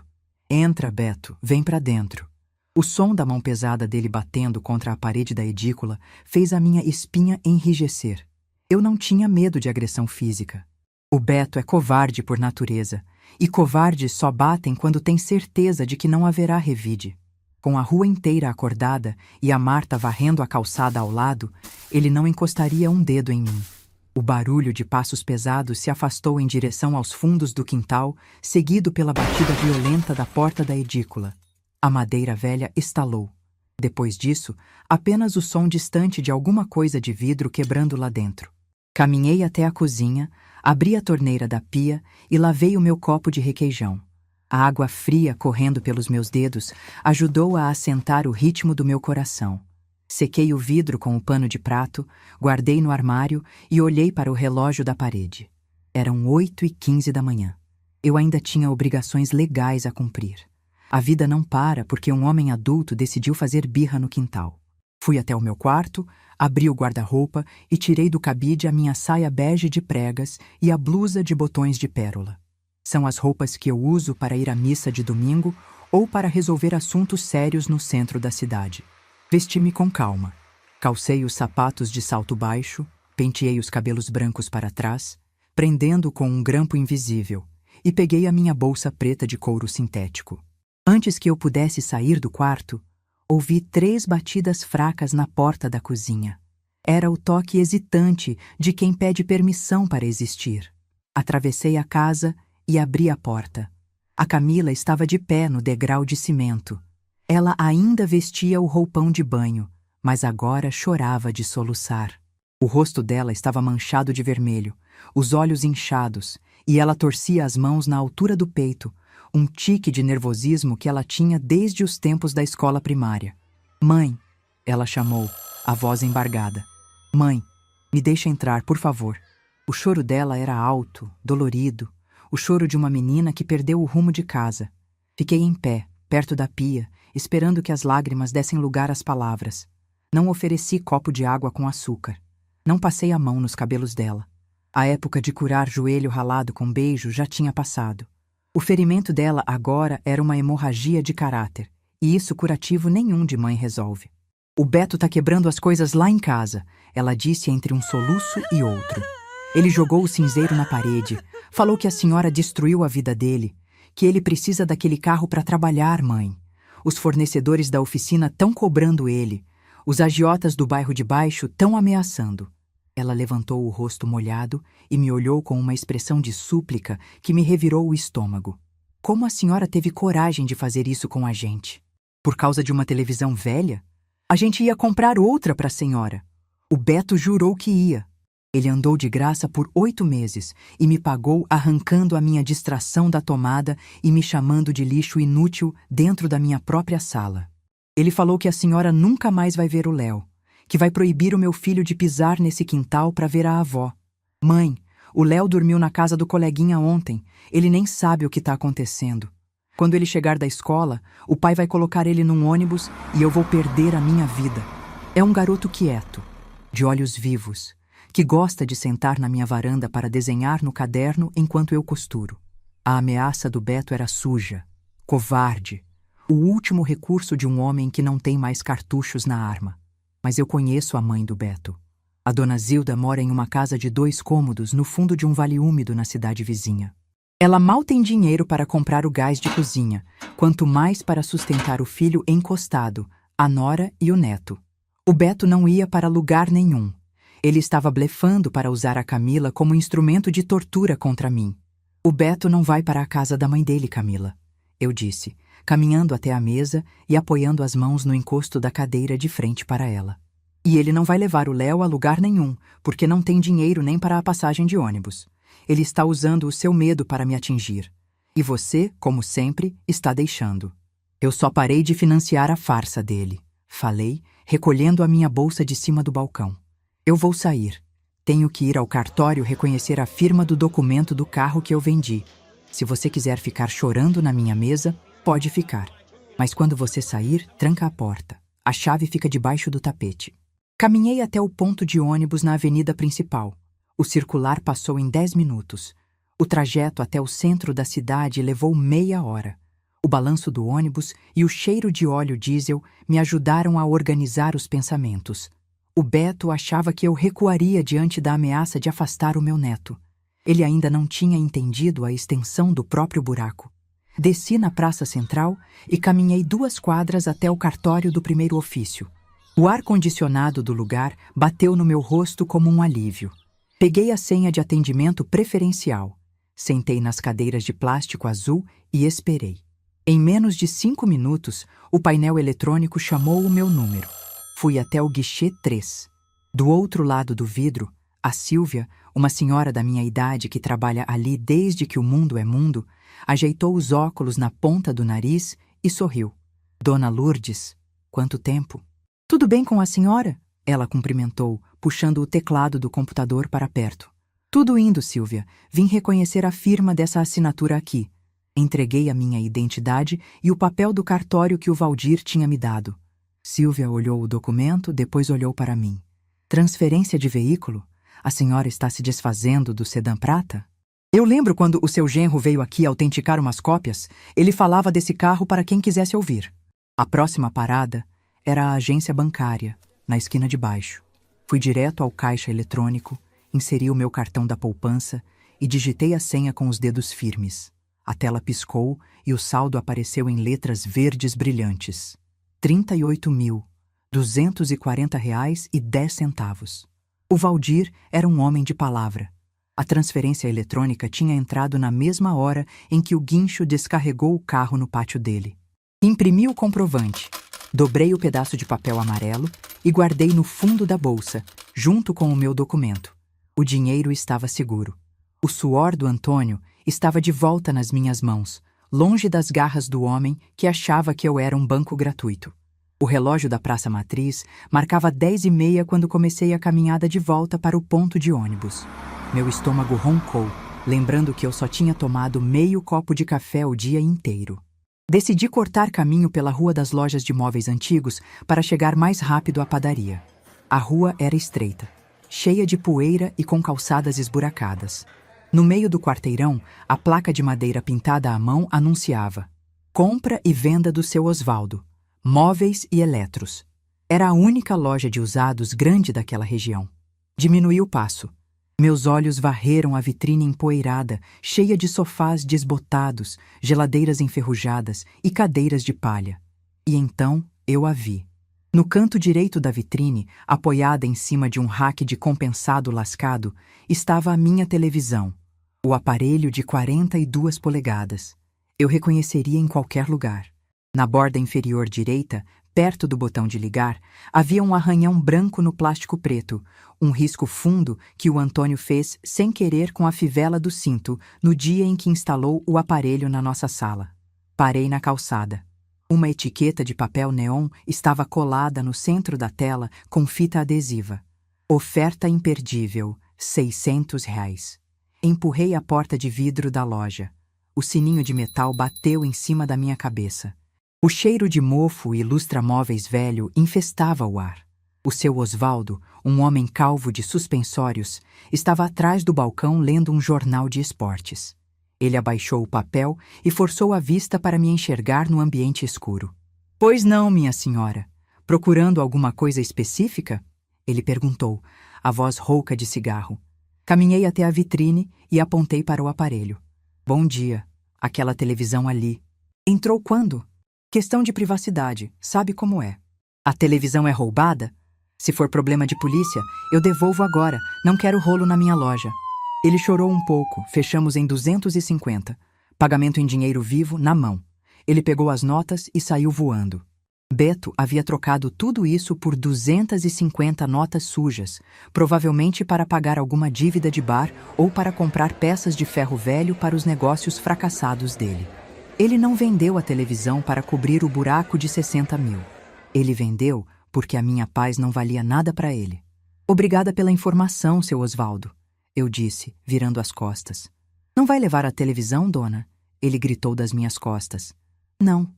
Entra, Beto, vem pra dentro." O som da mão pesada dele batendo contra a parede da edícula fez a minha espinha enrijecer. Eu não tinha medo de agressão física. O Beto é covarde por natureza. e covardes só batem quando têm certeza de que não haverá revide. Com a rua inteira acordada e a Marta varrendo a calçada ao lado, ele não encostaria um dedo em mim. O barulho de passos pesados se afastou em direção aos fundos do quintal, seguido pela batida violenta da porta da edícula. A madeira velha estalou. Depois disso, apenas o som distante de alguma coisa de vidro quebrando lá dentro. Caminhei até a cozinha, abri a torneira da pia e lavei o meu copo de requeijão. A água fria correndo pelos meus dedos ajudou a assentar o ritmo do meu coração. Sequei o vidro com o pano de prato, guardei no armário e olhei para o relógio da parede. Eram 8h15 da manhã. Eu ainda tinha obrigações legais a cumprir. A vida não para porque um homem adulto decidiu fazer birra no quintal. Fui até o meu quarto, abri o guarda-roupa e tirei do cabide a minha saia bege de pregas e a blusa de botões de pérola. São as roupas que eu uso para ir à missa de domingo ou para resolver assuntos sérios no centro da cidade. Vesti-me com calma. Calcei os sapatos de salto baixo, penteei os cabelos brancos para trás, prendendo com um grampo invisível, e peguei a minha bolsa preta de couro sintético. Antes que eu pudesse sair do quarto, ouvi 3 batidas fracas na porta da cozinha. Era o toque hesitante de quem pede permissão para existir. Atravessei a casa e abri a porta. A Camila estava de pé no degrau de cimento. Ela ainda vestia o roupão de banho, mas agora chorava de soluçar. O rosto dela estava manchado de vermelho, os olhos inchados, e ela torcia as mãos na altura do peito, um tique de nervosismo que ela tinha desde os tempos da escola primária. "Mãe", ela chamou, a voz embargada. "Mãe, me deixa entrar, por favor." O choro dela era alto, dolorido, o choro de uma menina que perdeu o rumo de casa. Fiquei em pé, perto da pia, esperando que as lágrimas dessem lugar às palavras. Não ofereci copo de água com açúcar. Não passei a mão nos cabelos dela. A época de curar joelho ralado com beijo já tinha passado. O ferimento dela agora era uma hemorragia de caráter, e isso curativo nenhum de mãe resolve. "O Beto tá quebrando as coisas lá em casa", ela disse entre um soluço e outro. "Ele jogou o cinzeiro na parede, falou que a senhora destruiu a vida dele, que ele precisa daquele carro para trabalhar, mãe. Os fornecedores da oficina estão cobrando ele. Os agiotas do bairro de baixo estão ameaçando." Ela levantou o rosto molhado e me olhou com uma expressão de súplica que me revirou o estômago. "Como a senhora teve coragem de fazer isso com a gente? Por causa de uma televisão velha? A gente ia comprar outra para a senhora. O Beto jurou que ia. Ele andou de graça por 8 meses e me pagou arrancando a minha distração da tomada e me chamando de lixo inútil dentro da minha própria sala. Ele falou que a senhora nunca mais vai ver o Léo, que vai proibir o meu filho de pisar nesse quintal para ver a avó. Mãe, o Léo dormiu na casa do coleguinha ontem, ele nem sabe o que está acontecendo. Quando ele chegar da escola, o pai vai colocar ele num ônibus e eu vou perder a minha vida. É um garoto quieto, de olhos vivos, que gosta de sentar na minha varanda para desenhar no caderno enquanto eu costuro. A ameaça do Beto era suja, covarde, o último recurso de um homem que não tem mais cartuchos na arma. Mas eu conheço a mãe do Beto. A dona Zilda mora em uma casa de 2 cômodos no fundo de um vale úmido na cidade vizinha. Ela mal tem dinheiro para comprar o gás de cozinha, quanto mais para sustentar o filho encostado, a nora e o neto. O Beto não ia para lugar nenhum. Ele estava blefando para usar a Camila como instrumento de tortura contra mim. "O Beto não vai para a casa da mãe dele, Camila", eu disse, caminhando até a mesa e apoiando as mãos no encosto da cadeira de frente para ela. "E ele não vai levar o Léo a lugar nenhum, porque não tem dinheiro nem para a passagem de ônibus. Ele está usando o seu medo para me atingir. E você, como sempre, está deixando. Eu só parei de financiar a farsa dele", falei, recolhendo a minha bolsa de cima do balcão. "Eu vou sair. Tenho que ir ao cartório reconhecer a firma do documento do carro que eu vendi. Se você quiser ficar chorando na minha mesa, pode ficar. Mas quando você sair, tranca a porta. A chave fica debaixo do tapete." Caminhei até o ponto de ônibus na avenida principal. O circular passou em 10 minutos. O trajeto até o centro da cidade levou meia hora. O balanço do ônibus e o cheiro de óleo diesel me ajudaram a organizar os pensamentos. O Beto achava que eu recuaria diante da ameaça de afastar o meu neto. Ele ainda não tinha entendido a extensão do próprio buraco. Desci na praça central e caminhei 2 quadras até o cartório do primeiro ofício. O ar-condicionado do lugar bateu no meu rosto como um alívio. Peguei a senha de atendimento preferencial. Sentei nas cadeiras de plástico azul e esperei. Em menos de 5 minutos, o painel eletrônico chamou o meu número. Fui até o guichê 3. Do outro lado do vidro, a Silvia, uma senhora da minha idade que trabalha ali desde que o mundo é mundo, ajeitou os óculos na ponta do nariz e sorriu. Dona Lourdes, quanto tempo? Tudo bem com a senhora? Ela cumprimentou, puxando o teclado do computador para perto. Tudo indo, Silvia. Vim reconhecer a firma dessa assinatura aqui. Entreguei a minha identidade e o papel do cartório que o Valdir tinha me dado. Silvia olhou o documento, depois olhou para mim. Transferência de veículo? A senhora está se desfazendo do sedã prata? Eu lembro quando o seu genro veio aqui autenticar umas cópias, ele falava desse carro para quem quisesse ouvir. A próxima parada era a agência bancária, na esquina de baixo. Fui direto ao caixa eletrônico, inseri o meu cartão da poupança e digitei a senha com os dedos firmes. A tela piscou e o saldo apareceu em letras verdes brilhantes. R$ 38.240,10. O Valdir era um homem de palavra. A transferência eletrônica tinha entrado na mesma hora em que o guincho descarregou o carro no pátio dele. Imprimi o comprovante, dobrei o pedaço de papel amarelo e guardei no fundo da bolsa, junto com o meu documento. O dinheiro estava seguro. O suor do Antônio estava de volta nas minhas mãos, longe das garras do homem que achava que eu era um banco gratuito. O relógio da Praça Matriz marcava 10h30 quando comecei a caminhada de volta para o ponto de ônibus. Meu estômago roncou, lembrando que eu só tinha tomado meio copo de café o dia inteiro. Decidi cortar caminho pela Rua das Lojas de Móveis Antigos para chegar mais rápido à padaria. A rua era estreita, cheia de poeira e com calçadas esburacadas. No meio do quarteirão, a placa de madeira pintada à mão anunciava: compra e venda do seu Osvaldo, móveis e eletros. Era a única loja de usados grande daquela região. Diminuí o passo. Meus olhos varreram a vitrine empoeirada, cheia de sofás desbotados, geladeiras enferrujadas e cadeiras de palha. E então eu a vi. No canto direito da vitrine, apoiada em cima de um rack de compensado lascado, estava a minha televisão, o aparelho de 42 polegadas. Eu reconheceria em qualquer lugar. Na borda inferior direita, perto do botão de ligar, havia um arranhão branco no plástico preto, um risco fundo que o Antônio fez sem querer com a fivela do cinto no dia em que instalou o aparelho na nossa sala. Parei na calçada. Uma etiqueta de papel neon estava colada no centro da tela com fita adesiva. Oferta imperdível, R$ 600. Empurrei a porta de vidro da loja. O sininho de metal bateu em cima da minha cabeça. O cheiro de mofo e lustra-móveis velho infestava o ar. O seu Osvaldo, um homem calvo de suspensórios, estava atrás do balcão lendo um jornal de esportes. Ele abaixou o papel e forçou a vista para me enxergar no ambiente escuro. Pois não, minha senhora. Procurando alguma coisa específica? Ele perguntou, a voz rouca de cigarro. Caminhei até a vitrine e apontei para o aparelho. Bom dia. Aquela televisão ali. Entrou quando? Questão de privacidade, sabe como é. A televisão é roubada? Se for problema de polícia, eu devolvo agora, não quero rolo na minha loja. Ele chorou um pouco, fechamos em 250. Pagamento em dinheiro vivo, na mão. Ele pegou as notas e saiu voando. Beto havia trocado tudo isso por 250 notas sujas, provavelmente para pagar alguma dívida de bar ou para comprar peças de ferro velho para os negócios fracassados dele. Ele não vendeu a televisão para cobrir o buraco de 60 mil. Ele vendeu porque a minha paz não valia nada para ele. Obrigada pela informação, seu Osvaldo, eu disse, virando as costas. Não vai levar a televisão, dona? Ele gritou das minhas costas. Não.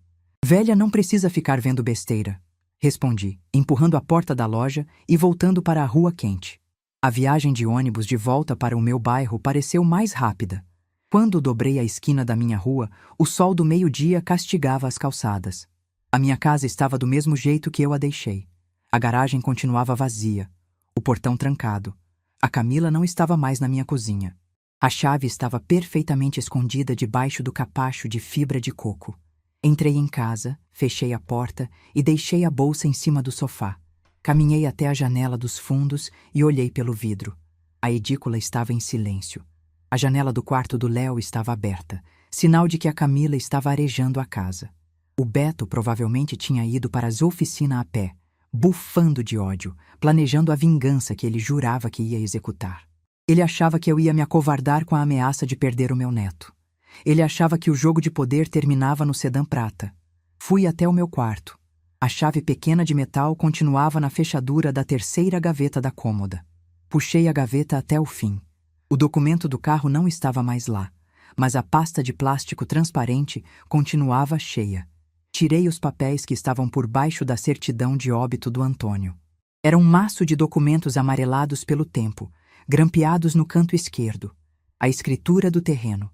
Velha não precisa ficar vendo besteira, respondi, empurrando a porta da loja e voltando para a rua quente. A viagem de ônibus de volta para o meu bairro pareceu mais rápida. Quando dobrei a esquina da minha rua, o sol do meio-dia castigava as calçadas. A minha casa estava do mesmo jeito que eu a deixei. A garagem continuava vazia, o portão trancado. A Camila não estava mais na minha cozinha. A chave estava perfeitamente escondida debaixo do capacho de fibra de coco. Entrei em casa, fechei a porta e deixei a bolsa em cima do sofá. Caminhei até a janela dos fundos e olhei pelo vidro. A edícula estava em silêncio. A janela do quarto do Léo estava aberta, sinal de que a Camila estava arejando a casa. O Beto provavelmente tinha ido para as oficinas a pé, bufando de ódio, planejando a vingança que ele jurava que ia executar. Ele achava que eu ia me acovardar com a ameaça de perder o meu neto. Ele achava que o jogo de poder terminava no sedã prata. Fui até o meu quarto. A chave pequena de metal continuava na fechadura da terceira gaveta da cômoda. Puxei a gaveta até o fim. O documento do carro não estava mais lá, mas a pasta de plástico transparente continuava cheia. Tirei os papéis que estavam por baixo da certidão de óbito do Antônio. Era um maço de documentos amarelados pelo tempo, grampeados no canto esquerdo. A escritura do terreno.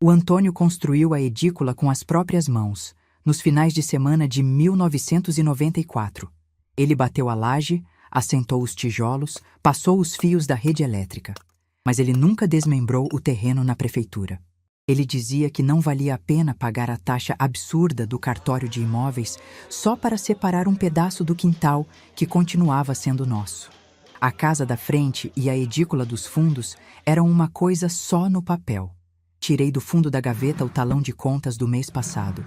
O Antônio construiu a edícula com as próprias mãos, nos finais de semana de 1994. Ele bateu a laje, assentou os tijolos, passou os fios da rede elétrica. Mas ele nunca desmembrou o terreno na prefeitura. Ele dizia que não valia a pena pagar a taxa absurda do cartório de imóveis só para separar um pedaço do quintal que continuava sendo nosso. A casa da frente e a edícula dos fundos eram uma coisa só no papel. Tirei do fundo da gaveta o talão de contas do mês passado,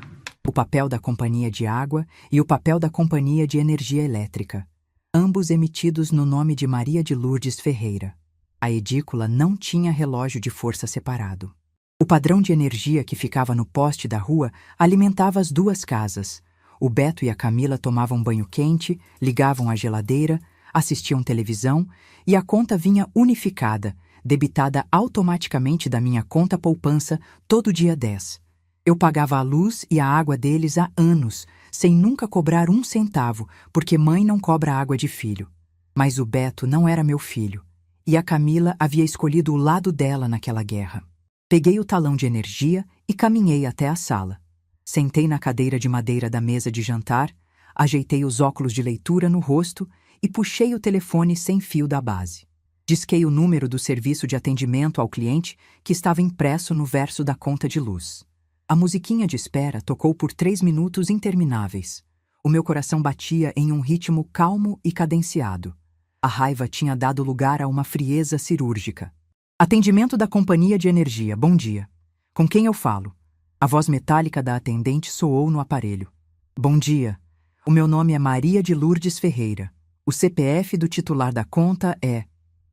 o papel da companhia de água e o papel da companhia de energia elétrica, ambos emitidos no nome de Maria de Lourdes Ferreira. A edícula não tinha relógio de força separado. O padrão de energia que ficava no poste da rua alimentava as duas casas. O Beto e a Camila tomavam banho quente, ligavam a geladeira, assistiam televisão e a conta vinha unificada, debitada automaticamente da minha conta poupança todo dia 10. Eu pagava a luz e a água deles há anos, sem nunca cobrar um centavo, porque mãe não cobra água de filho. Mas o Beto não era meu filho, e a Camila havia escolhido o lado dela naquela guerra. Peguei o talão de energia e caminhei até a sala. Sentei na cadeira de madeira da mesa de jantar, ajeitei os óculos de leitura no rosto e puxei o telefone sem fio da base. Disquei o número do serviço de atendimento ao cliente que estava impresso no verso da conta de luz. A musiquinha de espera tocou por 3 minutos intermináveis. O meu coração batia em um ritmo calmo e cadenciado. A raiva tinha dado lugar a uma frieza cirúrgica. Atendimento da companhia de energia, bom dia. Com quem eu falo? A voz metálica da atendente soou no aparelho. Bom dia. O meu nome é Maria de Lourdes Ferreira. O CPF do titular da conta é...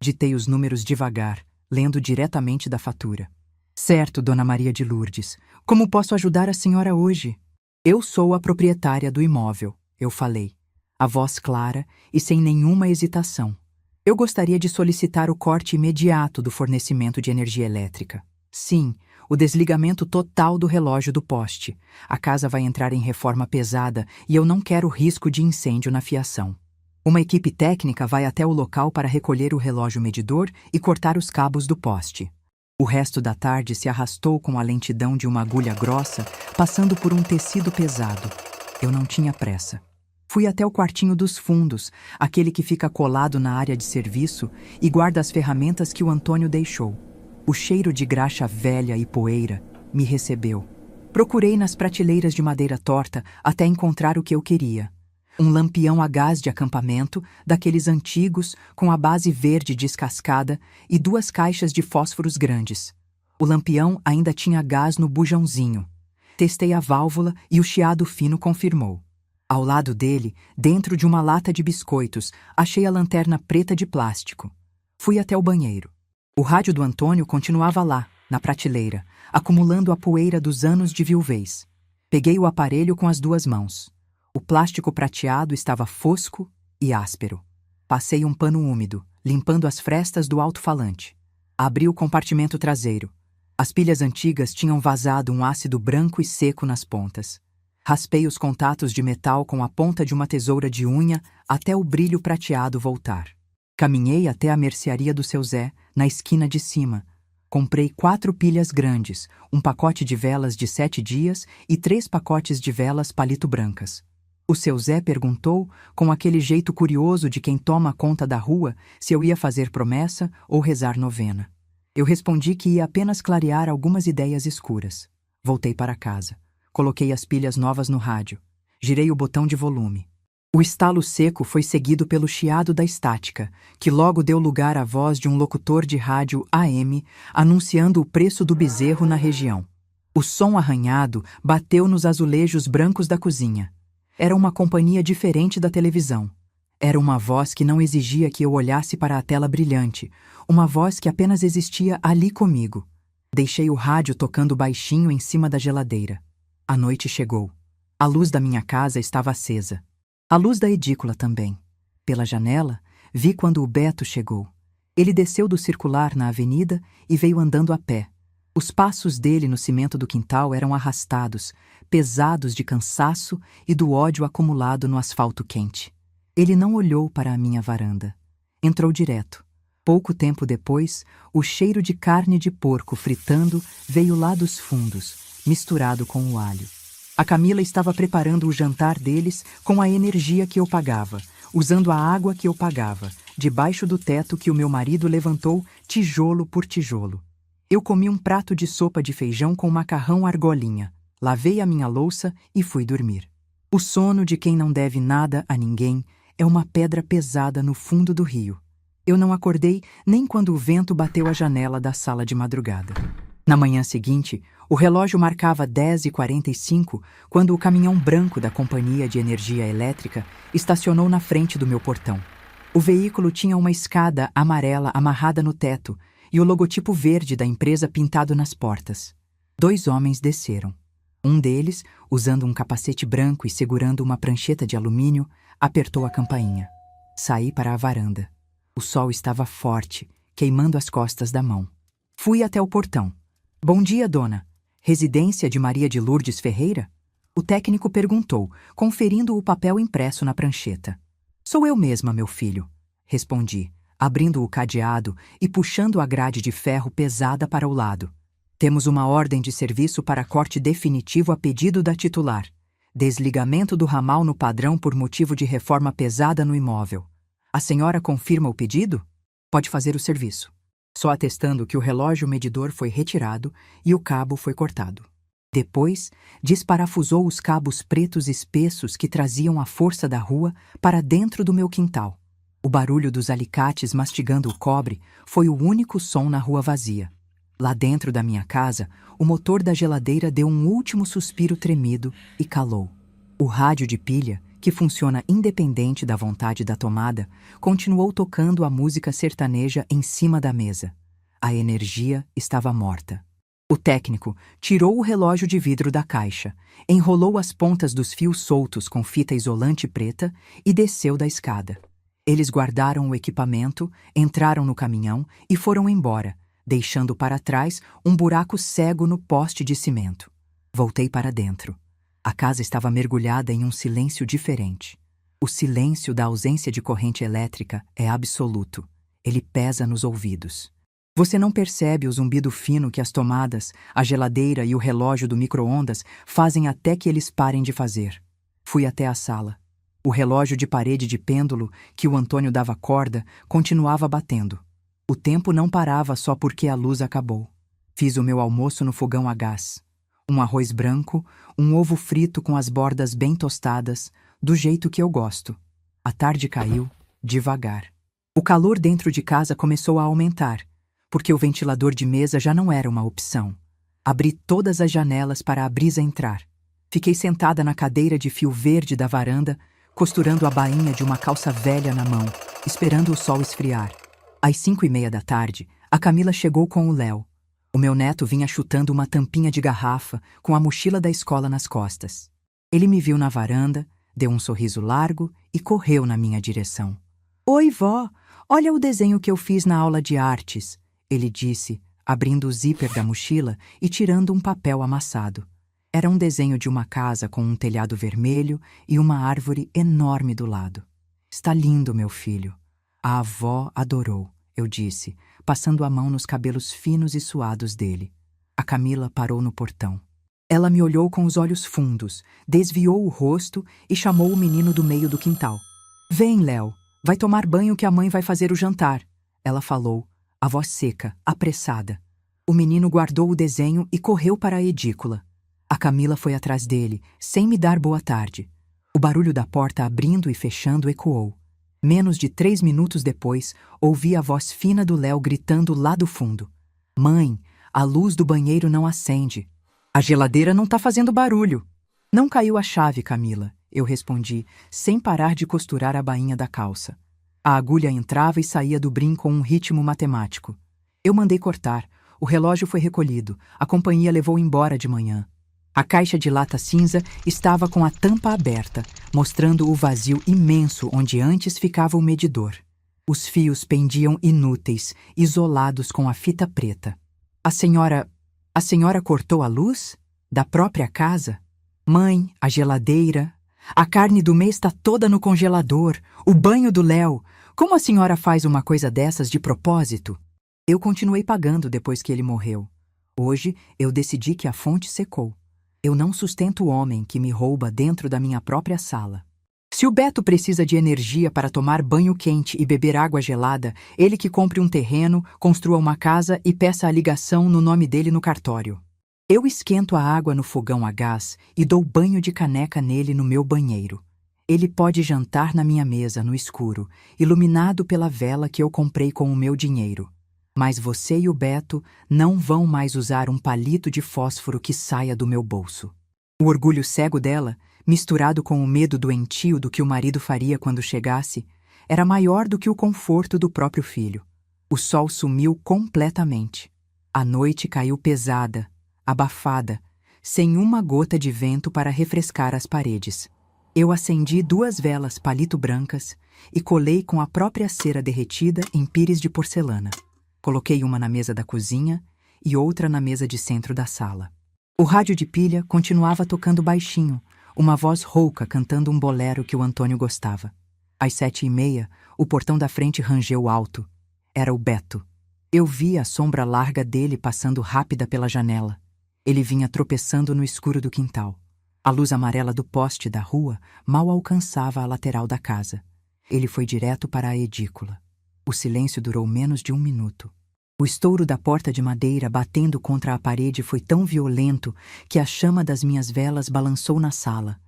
Ditei os números devagar, lendo diretamente da fatura. Certo, dona Maria de Lourdes. Como posso ajudar a senhora hoje? Eu sou a proprietária do imóvel, eu falei. A voz clara e sem nenhuma hesitação. Eu gostaria de solicitar o corte imediato do fornecimento de energia elétrica. Sim, o desligamento total do relógio do poste. A casa vai entrar em reforma pesada e eu não quero risco de incêndio na fiação. Uma equipe técnica vai até o local para recolher o relógio medidor e cortar os cabos do poste. O resto da tarde se arrastou com a lentidão de uma agulha grossa, passando por um tecido pesado. Eu não tinha pressa. Fui até o quartinho dos fundos, aquele que fica colado na área de serviço e guarda as ferramentas que o Antônio deixou. O cheiro de graxa velha e poeira me recebeu. Procurei nas prateleiras de madeira torta até encontrar o que eu queria. Um lampião a gás de acampamento, daqueles antigos, com a base verde descascada e 2 caixas de fósforos grandes. O lampião ainda tinha gás no bujãozinho. Testei a válvula e o chiado fino confirmou. Ao lado dele, dentro de uma lata de biscoitos, achei a lanterna preta de plástico. Fui até o banheiro. O rádio do Antônio continuava lá, na prateleira, acumulando a poeira dos anos de viuvez. Peguei o aparelho com as 2 mãos. O plástico prateado estava fosco e áspero. Passei um pano úmido, limpando as frestas do alto-falante. Abri o compartimento traseiro. As pilhas antigas tinham vazado um ácido branco e seco nas pontas. Raspei os contatos de metal com a ponta de uma tesoura de unha até o brilho prateado voltar. Caminhei até a mercearia do seu Zé, na esquina de cima. Comprei 4 pilhas grandes, um pacote de velas de 7 dias e 3 pacotes de velas palito brancas. O seu Zé perguntou, com aquele jeito curioso de quem toma conta da rua, se eu ia fazer promessa ou rezar novena. Eu respondi que ia apenas clarear algumas ideias escuras. Voltei para casa. Coloquei as pilhas novas no rádio. Girei o botão de volume. O estalo seco foi seguido pelo chiado da estática, que logo deu lugar à voz de um locutor de rádio AM anunciando o preço do bezerro na região. O som arranhado bateu nos azulejos brancos da cozinha. Era uma companhia diferente da televisão. Era uma voz que não exigia que eu olhasse para a tela brilhante, uma voz que apenas existia ali comigo. Deixei o rádio tocando baixinho em cima da geladeira. A noite chegou. A luz da minha casa estava acesa. A luz da edícula também. Pela janela, vi quando o Beto chegou. Ele desceu do circular na avenida e veio andando a pé. Os passos dele no cimento do quintal eram arrastados, pesados de cansaço e do ódio acumulado no asfalto quente. Ele não olhou para a minha varanda. Entrou direto. Pouco tempo depois, o cheiro de carne de porco fritando veio lá dos fundos, misturado com o alho. A Camila estava preparando o jantar deles com a energia que eu pagava, usando a água que eu pagava, debaixo do teto que o meu marido levantou tijolo por tijolo. Eu comi um prato de sopa de feijão com macarrão argolinha, lavei a minha louça e fui dormir. O sono de quem não deve nada a ninguém é uma pedra pesada no fundo do rio. Eu não acordei nem quando o vento bateu a janela da sala de madrugada. Na manhã seguinte, o relógio marcava 10h45 quando o caminhão branco da Companhia de Energia Elétrica estacionou na frente do meu portão. O veículo tinha uma escada amarela amarrada no teto e o logotipo verde da empresa pintado nas portas. 2 homens desceram. Um deles, usando um capacete branco e segurando uma prancheta de alumínio, apertou a campainha. Saí para a varanda. O sol estava forte, queimando as costas da mão. Fui até o portão. Bom dia, dona. Residência de Maria de Lourdes Ferreira? O técnico perguntou, conferindo o papel impresso na prancheta. Sou eu mesma, meu filho, respondi, abrindo o cadeado e puxando a grade de ferro pesada para o lado. Temos uma ordem de serviço para corte definitivo a pedido da titular. Desligamento do ramal no padrão por motivo de reforma pesada no imóvel. A senhora confirma o pedido? Pode fazer o serviço. Só atestando que o relógio medidor foi retirado e o cabo foi cortado. Depois, desparafusou os cabos pretos espessos que traziam a força da rua para dentro do meu quintal. O barulho dos alicates mastigando o cobre foi o único som na rua vazia. Lá dentro da minha casa, o motor da geladeira deu um último suspiro tremido e calou. O rádio de pilha, que funciona independente da vontade da tomada, continuou tocando a música sertaneja em cima da mesa. A energia estava morta. O técnico tirou o relógio de vidro da caixa, enrolou as pontas dos fios soltos com fita isolante preta e desceu da escada. Eles guardaram o equipamento, entraram no caminhão e foram embora, deixando para trás um buraco cego no poste de cimento. Voltei para dentro. A casa estava mergulhada em um silêncio diferente. O silêncio da ausência de corrente elétrica é absoluto. Ele pesa nos ouvidos. Você não percebe o zumbido fino que as tomadas, a geladeira e o relógio do micro-ondas fazem até que eles parem de fazer. Fui até a sala. O relógio de parede de pêndulo, que o Antônio dava corda, continuava batendo. O tempo não parava só porque a luz acabou. Fiz o meu almoço no fogão a gás. Um arroz branco, um ovo frito com as bordas bem tostadas, do jeito que eu gosto. A tarde caiu, devagar. O calor dentro de casa começou a aumentar, porque o ventilador de mesa já não era uma opção. Abri todas as janelas para a brisa entrar. Fiquei sentada na cadeira de fio verde da varanda, costurando a bainha de uma calça velha na mão, esperando o sol esfriar. Às 5h30 da tarde, a Camila chegou com o Léo. O meu neto vinha chutando uma tampinha de garrafa com a mochila da escola nas costas. Ele me viu na varanda, deu um sorriso largo e correu na minha direção. Oi, vó, olha o desenho que eu fiz na aula de artes, ele disse, abrindo o zíper da mochila e tirando um papel amassado. Era um desenho de uma casa com um telhado vermelho e uma árvore enorme do lado. Está lindo, meu filho. A avó adorou, eu disse, passando a mão nos cabelos finos e suados dele. A Camila parou no portão. Ela me olhou com os olhos fundos, desviou o rosto e chamou o menino do meio do quintal. Vem, Léo, vai tomar banho que a mãe vai fazer o jantar, ela falou, A voz seca, apressada. O menino guardou o desenho e correu para a edícula. A Camila foi atrás dele, sem me dar boa tarde. O barulho da porta abrindo e fechando ecoou. Menos de 3 minutos depois, ouvi a voz fina do Léo gritando lá do fundo. Mãe, a luz do banheiro não acende. A geladeira não tá fazendo barulho. Não caiu a chave, Camila, eu respondi, sem parar de costurar a bainha da calça. A agulha entrava e saía do brim com um ritmo matemático. Eu mandei cortar, o relógio foi recolhido, a companhia levou embora de manhã. A caixa de lata cinza estava com a tampa aberta, mostrando o vazio imenso onde antes ficava o medidor. Os fios pendiam inúteis, isolados com a fita preta. A senhora cortou a luz? Da própria casa? Mãe, a geladeira... A carne do mês está toda no congelador, o banho do Léo. Como a senhora faz uma coisa dessas de propósito? Eu continuei pagando depois que ele morreu. Hoje, eu decidi que a fonte secou. Eu não sustento o homem que me rouba dentro da minha própria sala. Se o Beto precisa de energia para tomar banho quente e beber água gelada, ele que compre um terreno, construa uma casa e peça a ligação no nome dele no cartório. Eu esquento a água no fogão a gás e dou banho de caneca nele no meu banheiro. Ele pode jantar na minha mesa, no escuro, iluminado pela vela que eu comprei com o meu dinheiro. Mas você e o Beto não vão mais usar um palito de fósforo que saia do meu bolso. O orgulho cego dela, misturado com o medo doentio do que o marido faria quando chegasse, era maior do que o conforto do próprio filho. O sol sumiu completamente. A noite caiu pesada, abafada, sem uma gota de vento para refrescar as paredes. Eu acendi 2 velas palito brancas e colei com a própria cera derretida em pires de porcelana. Coloquei uma na mesa da cozinha e outra na mesa de centro da sala. O rádio de pilha continuava tocando baixinho, uma voz rouca cantando um bolero que o Antônio gostava. Às 7h30, o portão da frente rangeu alto. Era o Beto. Eu vi a sombra larga dele passando rápida pela janela. Ele vinha tropeçando no escuro do quintal. A luz amarela do poste da rua mal alcançava a lateral da casa. Ele foi direto para a edícula. O silêncio durou menos de 1 minuto. O estouro da porta de madeira batendo contra a parede foi tão violento que a chama das minhas velas balançou na sala.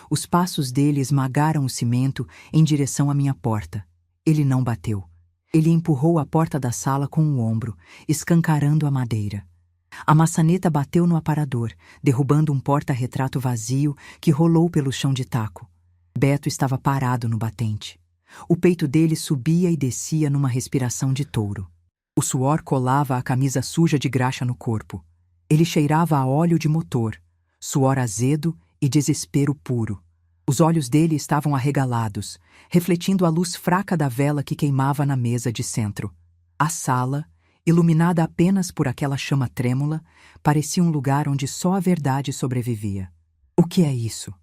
Os passos dele esmagaram o cimento em direção à minha porta. Ele não bateu. Ele empurrou a porta da sala com o ombro, escancarando a madeira. A maçaneta bateu no aparador, derrubando um porta-retrato vazio que rolou pelo chão de taco. Beto estava parado no batente. O peito dele subia e descia numa respiração de touro. O suor colava a camisa suja de graxa no corpo. Ele cheirava a óleo de motor, suor azedo e desespero puro. Os olhos dele estavam arregalados, refletindo a luz fraca da vela que queimava na mesa de centro. A sala, iluminada apenas por aquela chama trêmula, parecia um lugar onde só a verdade sobrevivia. "O que é isso?"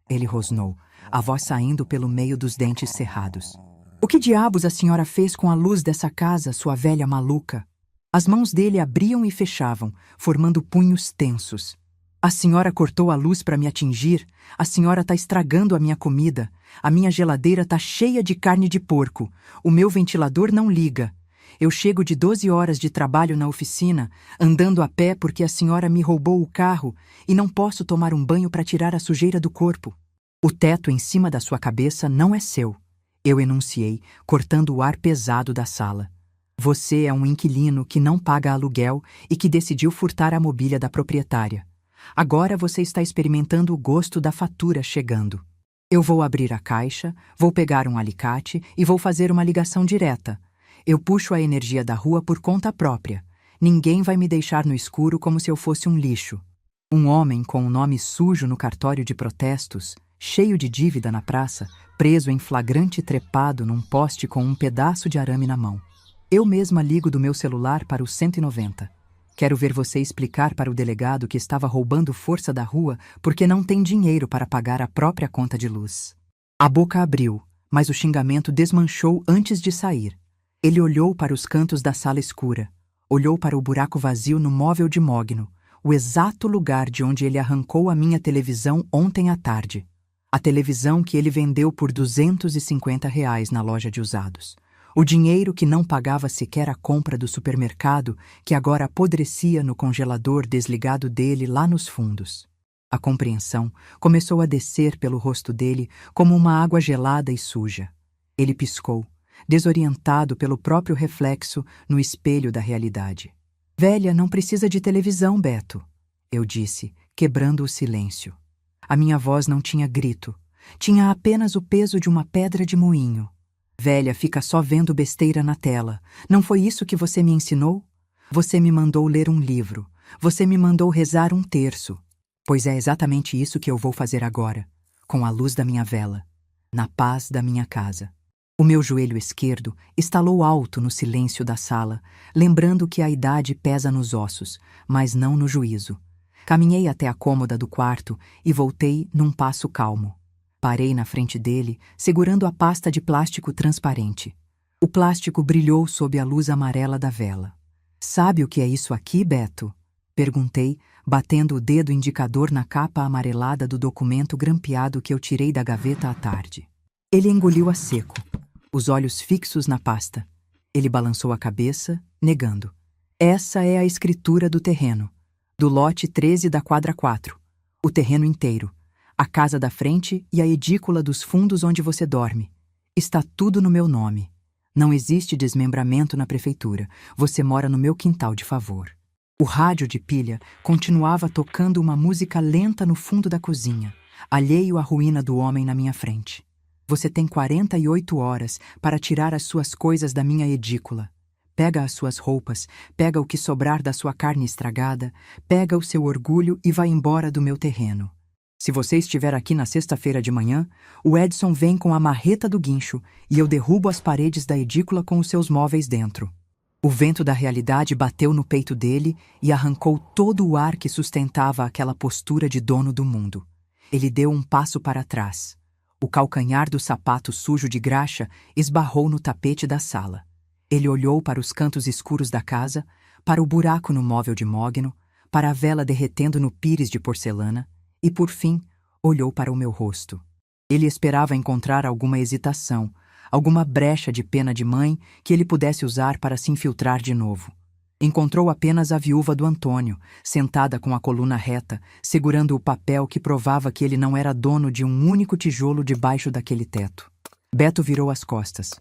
ele rosnou, a voz saindo pelo meio dos dentes cerrados. "O que diabos a senhora fez com a luz dessa casa, sua velha maluca?" As mãos dele abriam e fechavam, formando punhos tensos. "A senhora cortou a luz para me atingir? A senhora está estragando a minha comida. A minha geladeira está cheia de carne de porco. O meu ventilador não liga. Eu chego de 12 horas de trabalho na oficina, andando a pé porque a senhora me roubou o carro e não posso tomar um banho para tirar a sujeira do corpo. O teto em cima da sua cabeça não é seu." Eu enunciei, cortando o ar pesado da sala. "Você é um inquilino que não paga aluguel e que decidiu furtar a mobília da proprietária. Agora você está experimentando o gosto da fatura chegando. Eu vou abrir a caixa, vou pegar um alicate e vou fazer uma ligação direta. Eu puxo a energia da rua por conta própria. Ninguém vai me deixar no escuro como se eu fosse um lixo." Um homem com um nome sujo no cartório de protestos, cheio de dívida na praça, preso em flagrante trepado num poste com um pedaço de arame na mão. Eu mesma ligo do meu celular para o 190. Quero ver você explicar para o delegado que estava roubando força da rua porque não tem dinheiro para pagar a própria conta de luz. A boca abriu, mas o xingamento desmanchou antes de sair. Ele olhou para os cantos da sala escura, olhou para o buraco vazio no móvel de mogno, o exato lugar de onde ele arrancou a minha televisão ontem à tarde. A televisão que ele vendeu por R$ 250 na loja de usados. O dinheiro que não pagava sequer a compra do supermercado, que agora apodrecia no congelador desligado dele lá nos fundos. A compreensão começou a descer pelo rosto dele como uma água gelada e suja. Ele piscou, desorientado pelo próprio reflexo no espelho da realidade. Velha, não precisa de televisão, Beto, eu disse, quebrando o silêncio. A minha voz não tinha grito, tinha apenas o peso de uma pedra de moinho. Velha, fica só vendo besteira na tela. Não foi isso que você me ensinou? Você me mandou ler um livro. Você me mandou rezar um terço. Pois é exatamente isso que eu vou fazer agora, com a luz da minha vela, na paz da minha casa. O meu joelho esquerdo estalou alto no silêncio da sala, lembrando que a idade pesa nos ossos, mas não no juízo. Caminhei até a cômoda do quarto e voltei num passo calmo. Parei na frente dele, segurando a pasta de plástico transparente. O plástico brilhou sob a luz amarela da vela. Sabe o que é isso aqui, Beto? Perguntei, batendo o dedo indicador na capa amarelada do documento grampeado que eu tirei da gaveta à tarde. Ele engoliu a seco, os olhos fixos na pasta. Ele balançou a cabeça, negando. Essa é a escritura do terreno, do lote 13 da quadra 4. O terreno inteiro, a casa da frente e a edícula dos fundos onde você dorme. Está tudo no meu nome. Não existe desmembramento na prefeitura. Você mora no meu quintal de favor. O rádio de pilha continuava tocando uma música lenta no fundo da cozinha, alheio à ruína do homem na minha frente. Você tem 48 horas para tirar as suas coisas da minha edícula. Pega as suas roupas, pega o que sobrar da sua carne estragada, pega o seu orgulho e vai embora do meu terreno. Se você estiver aqui na sexta-feira de manhã, o Edson vem com a marreta do guincho e eu derrubo as paredes da edícula com os seus móveis dentro. O vento da realidade bateu no peito dele e arrancou todo o ar que sustentava aquela postura de dono do mundo. Ele deu um passo para trás. O calcanhar do sapato sujo de graxa esbarrou no tapete da sala. Ele olhou para os cantos escuros da casa, para o buraco no móvel de mogno, para a vela derretendo no pires de porcelana e, por fim, olhou para o meu rosto. Ele esperava encontrar alguma hesitação, alguma brecha de pena de mãe que ele pudesse usar para se infiltrar de novo. Encontrou apenas a viúva do Antônio, sentada com a coluna reta, segurando o papel que provava que ele não era dono de um único tijolo debaixo daquele teto. Beto virou as costas.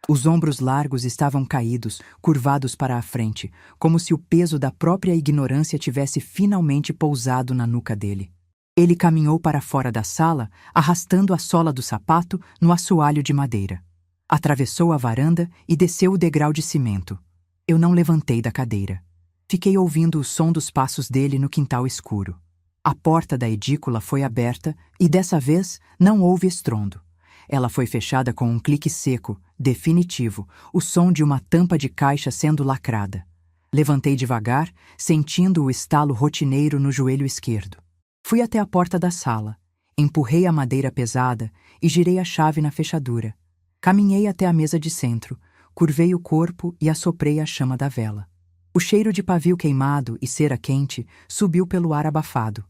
Os ombros largos estavam caídos, curvados para a frente, como se o peso da própria ignorância tivesse finalmente pousado na nuca dele. Ele caminhou para fora da sala, arrastando a sola do sapato no assoalho de madeira. Atravessou a varanda e desceu o degrau de cimento. Eu não levantei da cadeira. Fiquei ouvindo o som dos passos dele no quintal escuro. A porta da edícula foi aberta e, dessa vez, não houve estrondo. Ela foi fechada com um clique seco, definitivo, o som de uma tampa de caixa sendo lacrada. Levantei devagar, sentindo o estalo rotineiro no joelho esquerdo. Fui até a porta da sala, empurrei a madeira pesada e girei a chave na fechadura. Caminhei até a mesa de centro, curvei o corpo e assoprei a chama da vela. O cheiro de pavio queimado e cera quente subiu pelo ar abafado.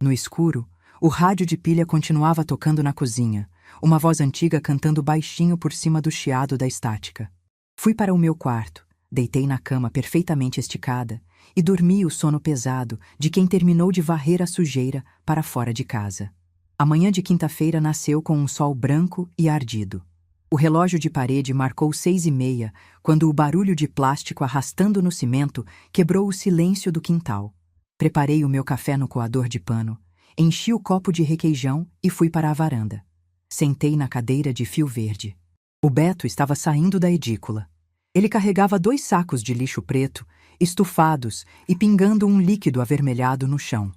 No escuro, o rádio de pilha continuava tocando na cozinha, uma voz antiga cantando baixinho por cima do chiado da estática. Fui para o meu quarto, deitei na cama perfeitamente esticada e dormi o sono pesado de quem terminou de varrer a sujeira para fora de casa. A manhã de quinta-feira nasceu com um sol branco e ardido. O relógio de parede marcou 6:30, quando o barulho de plástico arrastando no cimento quebrou o silêncio do quintal. Preparei o meu café no coador de pano, enchi o copo de requeijão e fui para a varanda. Sentei na cadeira de fio verde. O Beto estava saindo da edícula. Ele carregava 2 sacos de lixo preto, estufados e pingando um líquido avermelhado no chão.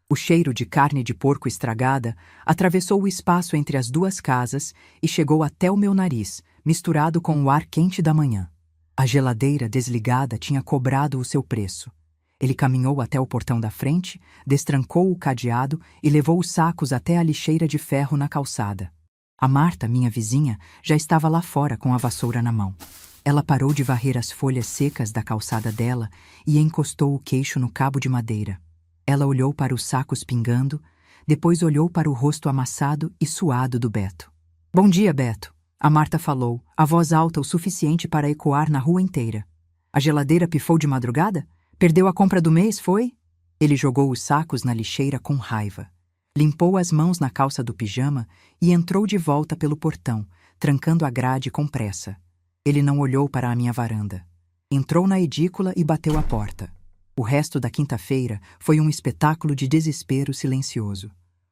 O cheiro de carne de porco estragada atravessou o espaço entre as 2 casas e chegou até o meu nariz, misturado com o ar quente da manhã. A geladeira desligada tinha cobrado o seu preço. Ele caminhou até o portão da frente, destrancou o cadeado e levou os sacos até a lixeira de ferro na calçada. A Marta, minha vizinha, já estava lá fora com a vassoura na mão. Ela parou de varrer as folhas secas da calçada dela e encostou o queixo no cabo de madeira. Ela olhou para os sacos pingando, depois olhou para o rosto amassado e suado do Beto. "Bom dia, Beto. A Marta falou, a voz alta o suficiente para ecoar na rua inteira. A geladeira pifou de madrugada? Perdeu a compra do mês, foi? Ele jogou os sacos na lixeira com raiva. Limpou as mãos na calça do pijama e entrou de volta pelo portão, trancando a grade com pressa. Ele não olhou para a minha varanda. Entrou na edícula e bateu a porta. O resto da quinta-feira foi um espetáculo de desespero silencioso.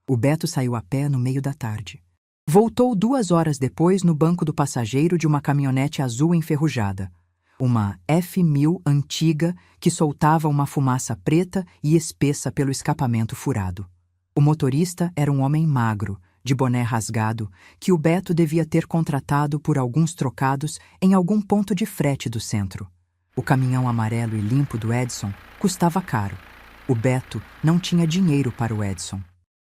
O Beto saiu a pé no meio da tarde. Voltou 2 horas depois no banco do passageiro de uma caminhonete azul enferrujada. Uma F1000 antiga que soltava uma fumaça preta e espessa pelo escapamento furado. O motorista era um homem magro, de boné rasgado, que o Beto devia ter contratado por alguns trocados em algum ponto de frete do centro. O caminhão amarelo e limpo do Edson custava caro. O Beto não tinha dinheiro para o Edson.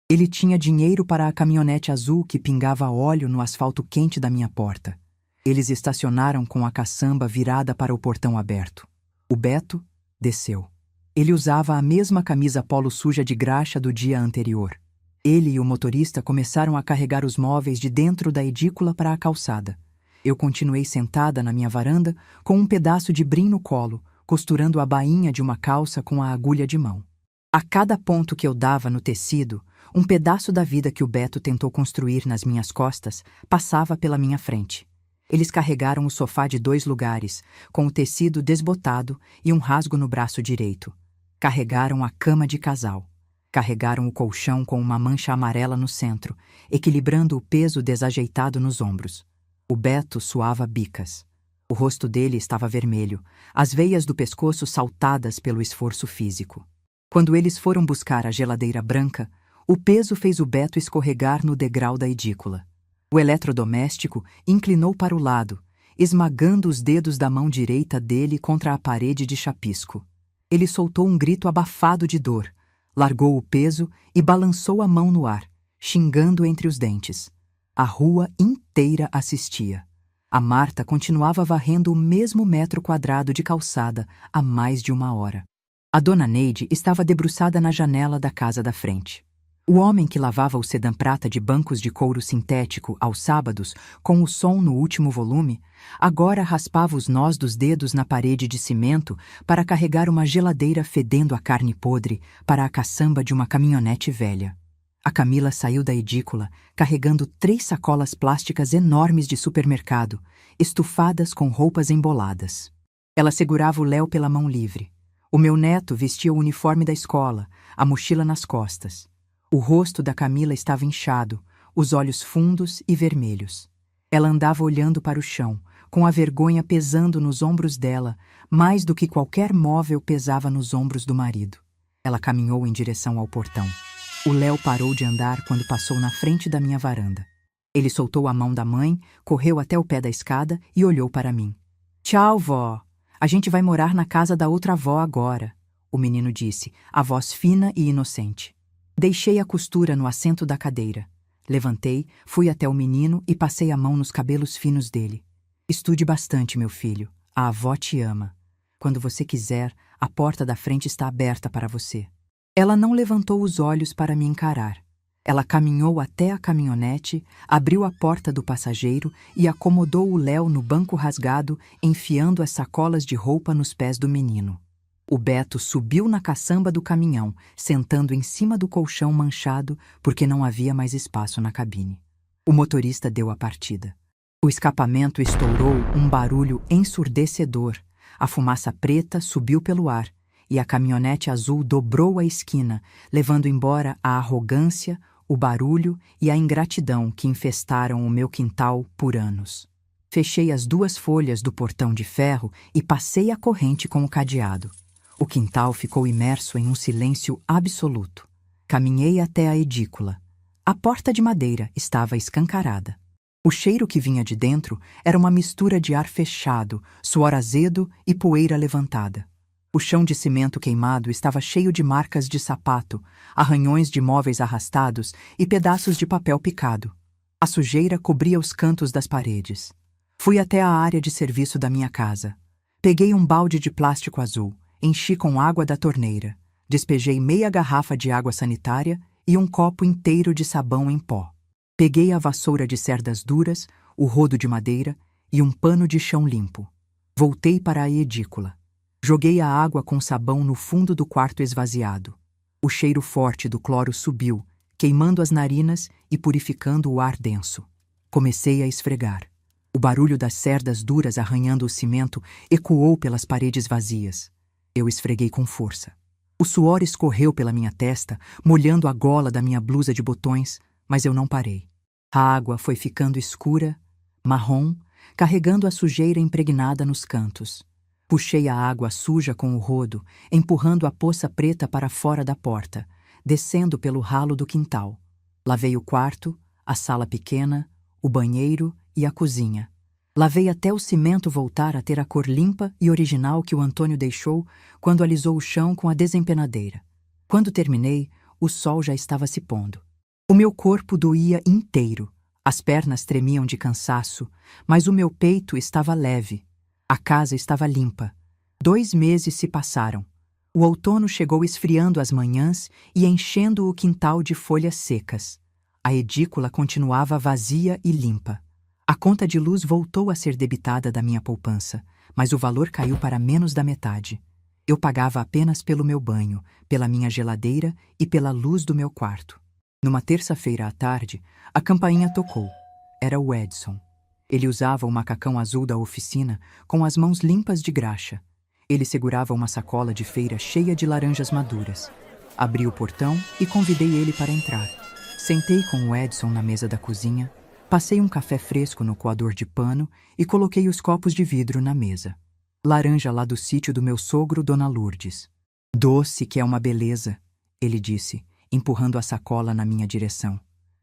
Ele tinha dinheiro para a caminhonete azul que pingava óleo no asfalto quente da minha porta. Eles estacionaram com a caçamba virada para o portão aberto. O Beto desceu. Ele usava a mesma camisa polo suja de graxa do dia anterior. Ele e o motorista começaram a carregar os móveis de dentro da edícula para a calçada. Eu continuei sentada na minha varanda com um pedaço de brim no colo, costurando a bainha de uma calça com a agulha de mão. A cada ponto que eu dava no tecido, um pedaço da vida que o Beto tentou construir nas minhas costas passava pela minha frente. Eles carregaram o sofá de 2 lugares, com o tecido desbotado e um rasgo no braço direito. Carregaram a cama de casal. Carregaram o colchão com uma mancha amarela no centro, equilibrando o peso desajeitado nos ombros. O Beto suava bicas. O rosto dele estava vermelho, as veias do pescoço saltadas pelo esforço físico. Quando eles foram buscar a geladeira branca, o peso fez o Beto escorregar no degrau da edícula. O eletrodoméstico inclinou para o lado, esmagando os dedos da mão direita dele contra a parede de chapisco. Ele soltou um grito abafado de dor, largou o peso e balançou a mão no ar, xingando entre os dentes. A rua inteira assistia. A Marta continuava varrendo o mesmo metro quadrado de calçada há mais de 1 hora. A dona Neide estava debruçada na janela da casa da frente. O homem que lavava o sedã prata de bancos de couro sintético aos sábados, com o som no último volume, agora raspava os nós dos dedos na parede de cimento para carregar uma geladeira fedendo a carne podre para a caçamba de uma caminhonete velha. A Camila saiu da edícula, carregando 3 sacolas plásticas enormes de supermercado, estufadas com roupas emboladas. Ela segurava o Léo pela mão livre. O meu neto vestia o uniforme da escola, a mochila nas costas. O rosto da Camila estava inchado, os olhos fundos e vermelhos. Ela andava olhando para o chão, com a vergonha pesando nos ombros dela, mais do que qualquer móvel pesava nos ombros do marido. Ela caminhou em direção ao portão. O Léo parou de andar quando passou na frente da minha varanda. Ele soltou a mão da mãe, correu até o pé da escada e olhou para mim. "Tchau, vó. A gente vai morar na casa da outra avó agora", o menino disse, a voz fina e inocente. Deixei a costura no assento da cadeira. Levantei, fui até o menino e passei a mão nos cabelos finos dele. "Estude bastante, meu filho. A avó te ama. Quando você quiser, a porta da frente está aberta para você." Ela não levantou os olhos para me encarar. Ela caminhou até a caminhonete, abriu a porta do passageiro e acomodou o Léo no banco rasgado, enfiando as sacolas de roupa nos pés do menino. O Beto subiu na caçamba do caminhão, sentando em cima do colchão manchado porque não havia mais espaço na cabine. O motorista deu a partida. O escapamento estourou um barulho ensurdecedor. A fumaça preta subiu pelo ar e a caminhonete azul dobrou a esquina, levando embora a arrogância, o barulho e a ingratidão que infestaram o meu quintal por anos. Fechei as 2 folhas do portão de ferro e passei a corrente com o cadeado. O quintal ficou imerso em um silêncio absoluto. Caminhei até a edícula. A porta de madeira estava escancarada. O cheiro que vinha de dentro era uma mistura de ar fechado, suor azedo e poeira levantada. O chão de cimento queimado estava cheio de marcas de sapato, arranhões de móveis arrastados e pedaços de papel picado. A sujeira cobria os cantos das paredes. Fui até a área de serviço da minha casa. Peguei um balde de plástico azul. Enchi com água da torneira, despejei meia garrafa de água sanitária e um copo inteiro de sabão em pó. Peguei a vassoura de cerdas duras, o rodo de madeira e um pano de chão limpo. Voltei para a edícula. Joguei a água com sabão no fundo do quarto esvaziado. O cheiro forte do cloro subiu, queimando as narinas e purificando o ar denso. Comecei a esfregar. O barulho das cerdas duras arranhando o cimento ecoou pelas paredes vazias. Eu esfreguei com força. O suor escorreu pela minha testa, molhando a gola da minha blusa de botões, mas eu não parei. A água foi ficando escura, marrom, carregando a sujeira impregnada nos cantos. Puxei a água suja com o rodo, empurrando a poça preta para fora da porta, descendo pelo ralo do quintal. Lavei o quarto, a sala pequena, o banheiro e a cozinha. Lavei até o cimento voltar a ter a cor limpa e original que o Antônio deixou quando alisou o chão com a desempenadeira. Quando terminei, o sol já estava se pondo. O meu corpo doía inteiro. As pernas tremiam de cansaço, mas o meu peito estava leve. A casa estava limpa. 2 meses se passaram. O outono chegou esfriando as manhãs e enchendo o quintal de folhas secas. A edícula continuava vazia e limpa. A conta de luz voltou a ser debitada da minha poupança, mas o valor caiu para menos da metade. Eu pagava apenas pelo meu banho, pela minha geladeira e pela luz do meu quarto. Numa terça-feira à tarde, a campainha tocou. Era o Edson. Ele usava o macacão azul da oficina com as mãos limpas de graxa. Ele segurava uma sacola de feira cheia de laranjas maduras. Abri o portão e convidei ele para entrar. Sentei com o Edson na mesa da cozinha, passei um café fresco no coador de pano e coloquei os copos de vidro na mesa. Laranja lá do sítio do meu sogro, Dona Lourdes. Doce que é uma beleza, ele disse, empurrando a sacola na minha direção.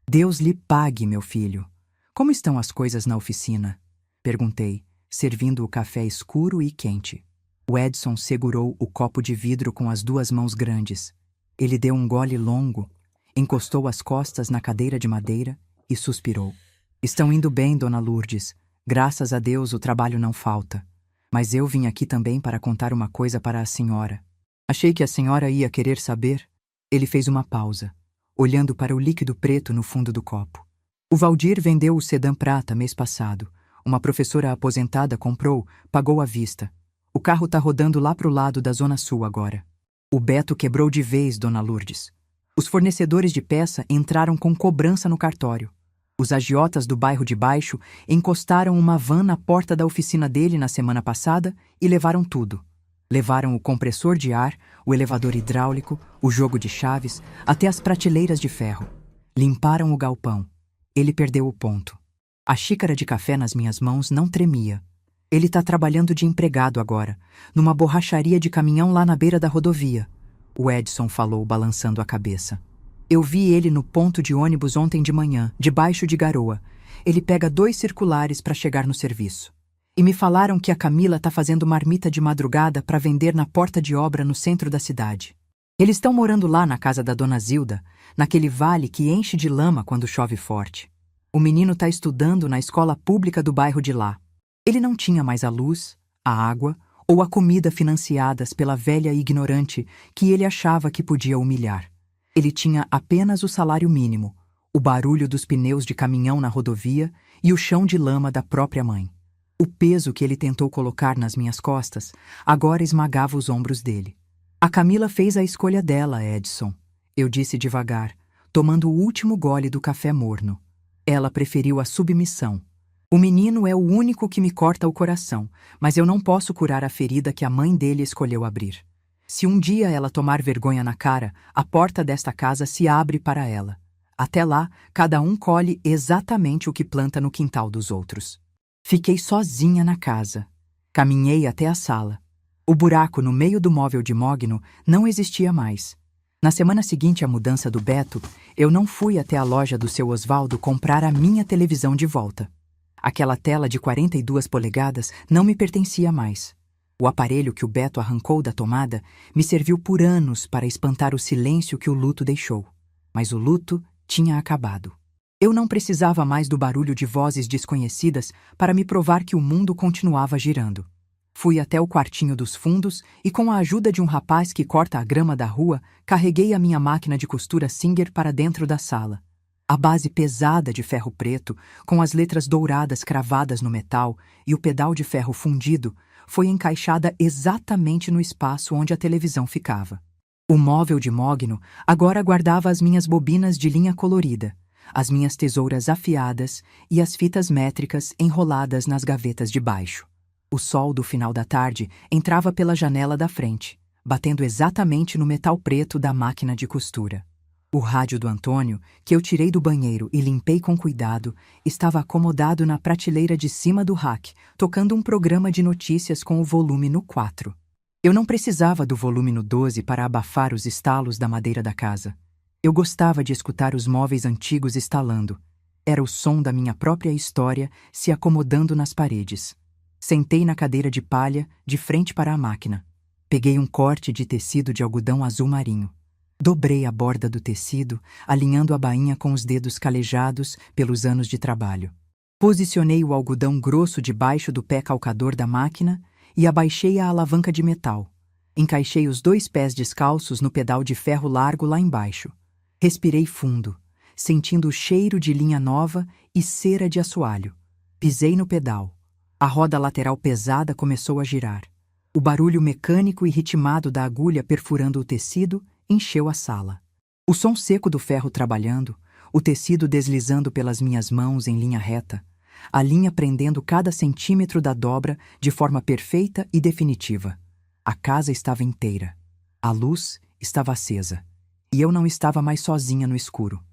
Deus lhe pague, meu filho. Como estão as coisas na oficina? Perguntei, servindo o café escuro e quente. O Edson segurou o copo de vidro com as 2 mãos grandes. Ele deu um gole longo, encostou as costas na cadeira de madeira e suspirou. Estão indo bem, Dona Lourdes. Graças a Deus o trabalho não falta. Mas eu vim aqui também para contar uma coisa para a senhora. Achei que a senhora ia querer saber. Ele fez uma pausa, olhando para o líquido preto no fundo do copo. O Valdir vendeu o sedã prata mês passado. Uma professora aposentada comprou, pagou à vista. O carro tá rodando lá pro lado da Zona Sul agora. O Beto quebrou de vez, Dona Lourdes. Os fornecedores de peça entraram com cobrança no cartório. Os agiotas do bairro de baixo encostaram uma van na porta da oficina dele na semana passada e levaram tudo. Levaram o compressor de ar, o elevador hidráulico, o jogo de chaves, até as prateleiras de ferro. Limparam o galpão. Ele perdeu o ponto. A xícara de café nas minhas mãos não tremia. Ele tá trabalhando de empregado agora, numa borracharia de caminhão lá na beira da rodovia. O Edson falou, balançando a cabeça. Eu vi ele no ponto de ônibus ontem de manhã, debaixo de garoa. Ele pega 2 circulares para chegar no serviço. E me falaram que a Camila tá fazendo marmita de madrugada para vender na porta de obra no centro da cidade. Eles estão morando lá na casa da Dona Zilda, naquele vale que enche de lama quando chove forte. O menino tá estudando na escola pública do bairro de lá. Ele não tinha mais a luz, a água ou a comida financiadas pela velha ignorante que ele achava que podia humilhar. Ele tinha apenas o salário mínimo, o barulho dos pneus de caminhão na rodovia e o chão de lama da própria mãe. O peso que ele tentou colocar nas minhas costas agora esmagava os ombros dele. A Camila fez a escolha dela, Edson, eu disse devagar, tomando o último gole do café morno. Ela preferiu a submissão. O menino é o único que me corta o coração, mas eu não posso curar a ferida que a mãe dele escolheu abrir. Se um dia ela tomar vergonha na cara, a porta desta casa se abre para ela. Até lá, cada um colhe exatamente o que planta no quintal dos outros. Fiquei sozinha na casa. Caminhei até a sala. O buraco no meio do móvel de mogno não existia mais. Na semana seguinte à mudança do Beto, eu não fui até a loja do seu Osvaldo comprar a minha televisão de volta. Aquela tela de 42 polegadas não me pertencia mais. O aparelho que o Beto arrancou da tomada me serviu por anos para espantar o silêncio que o luto deixou. Mas o luto tinha acabado. Eu não precisava mais do barulho de vozes desconhecidas para me provar que o mundo continuava girando. Fui até o quartinho dos fundos e, com a ajuda de um rapaz que corta a grama da rua, carreguei a minha máquina de costura Singer para dentro da sala. A base pesada de ferro preto, com as letras douradas cravadas no metal e o pedal de ferro fundido, foi encaixada exatamente no espaço onde a televisão ficava. O móvel de mogno agora guardava as minhas bobinas de linha colorida, as minhas tesouras afiadas e as fitas métricas enroladas nas gavetas de baixo. O sol do final da tarde entrava pela janela da frente, batendo exatamente no metal preto da máquina de costura. O rádio do Antônio, que eu tirei do banheiro e limpei com cuidado, estava acomodado na prateleira de cima do rack, tocando um programa de notícias com o volume no 4. Eu não precisava do volume no 12 para abafar os estalos da madeira da casa. Eu gostava de escutar os móveis antigos estalando. Era o som da minha própria história se acomodando nas paredes. Sentei na cadeira de palha, de frente para a máquina. Peguei um corte de tecido de algodão azul marinho. Dobrei a borda do tecido, alinhando a bainha com os dedos calejados pelos anos de trabalho. Posicionei o algodão grosso debaixo do pé calcador da máquina e abaixei a alavanca de metal. Encaixei os 2 pés descalços no pedal de ferro largo lá embaixo. Respirei fundo, sentindo o cheiro de linha nova e cera de assoalho. Pisei no pedal. A roda lateral pesada começou a girar. O barulho mecânico e ritmado da agulha perfurando o tecido encheu a sala. O som seco do ferro trabalhando, o tecido deslizando pelas minhas mãos em linha reta, a linha prendendo cada centímetro da dobra de forma perfeita e definitiva. A casa estava inteira. A luz estava acesa. E eu não estava mais sozinha no escuro.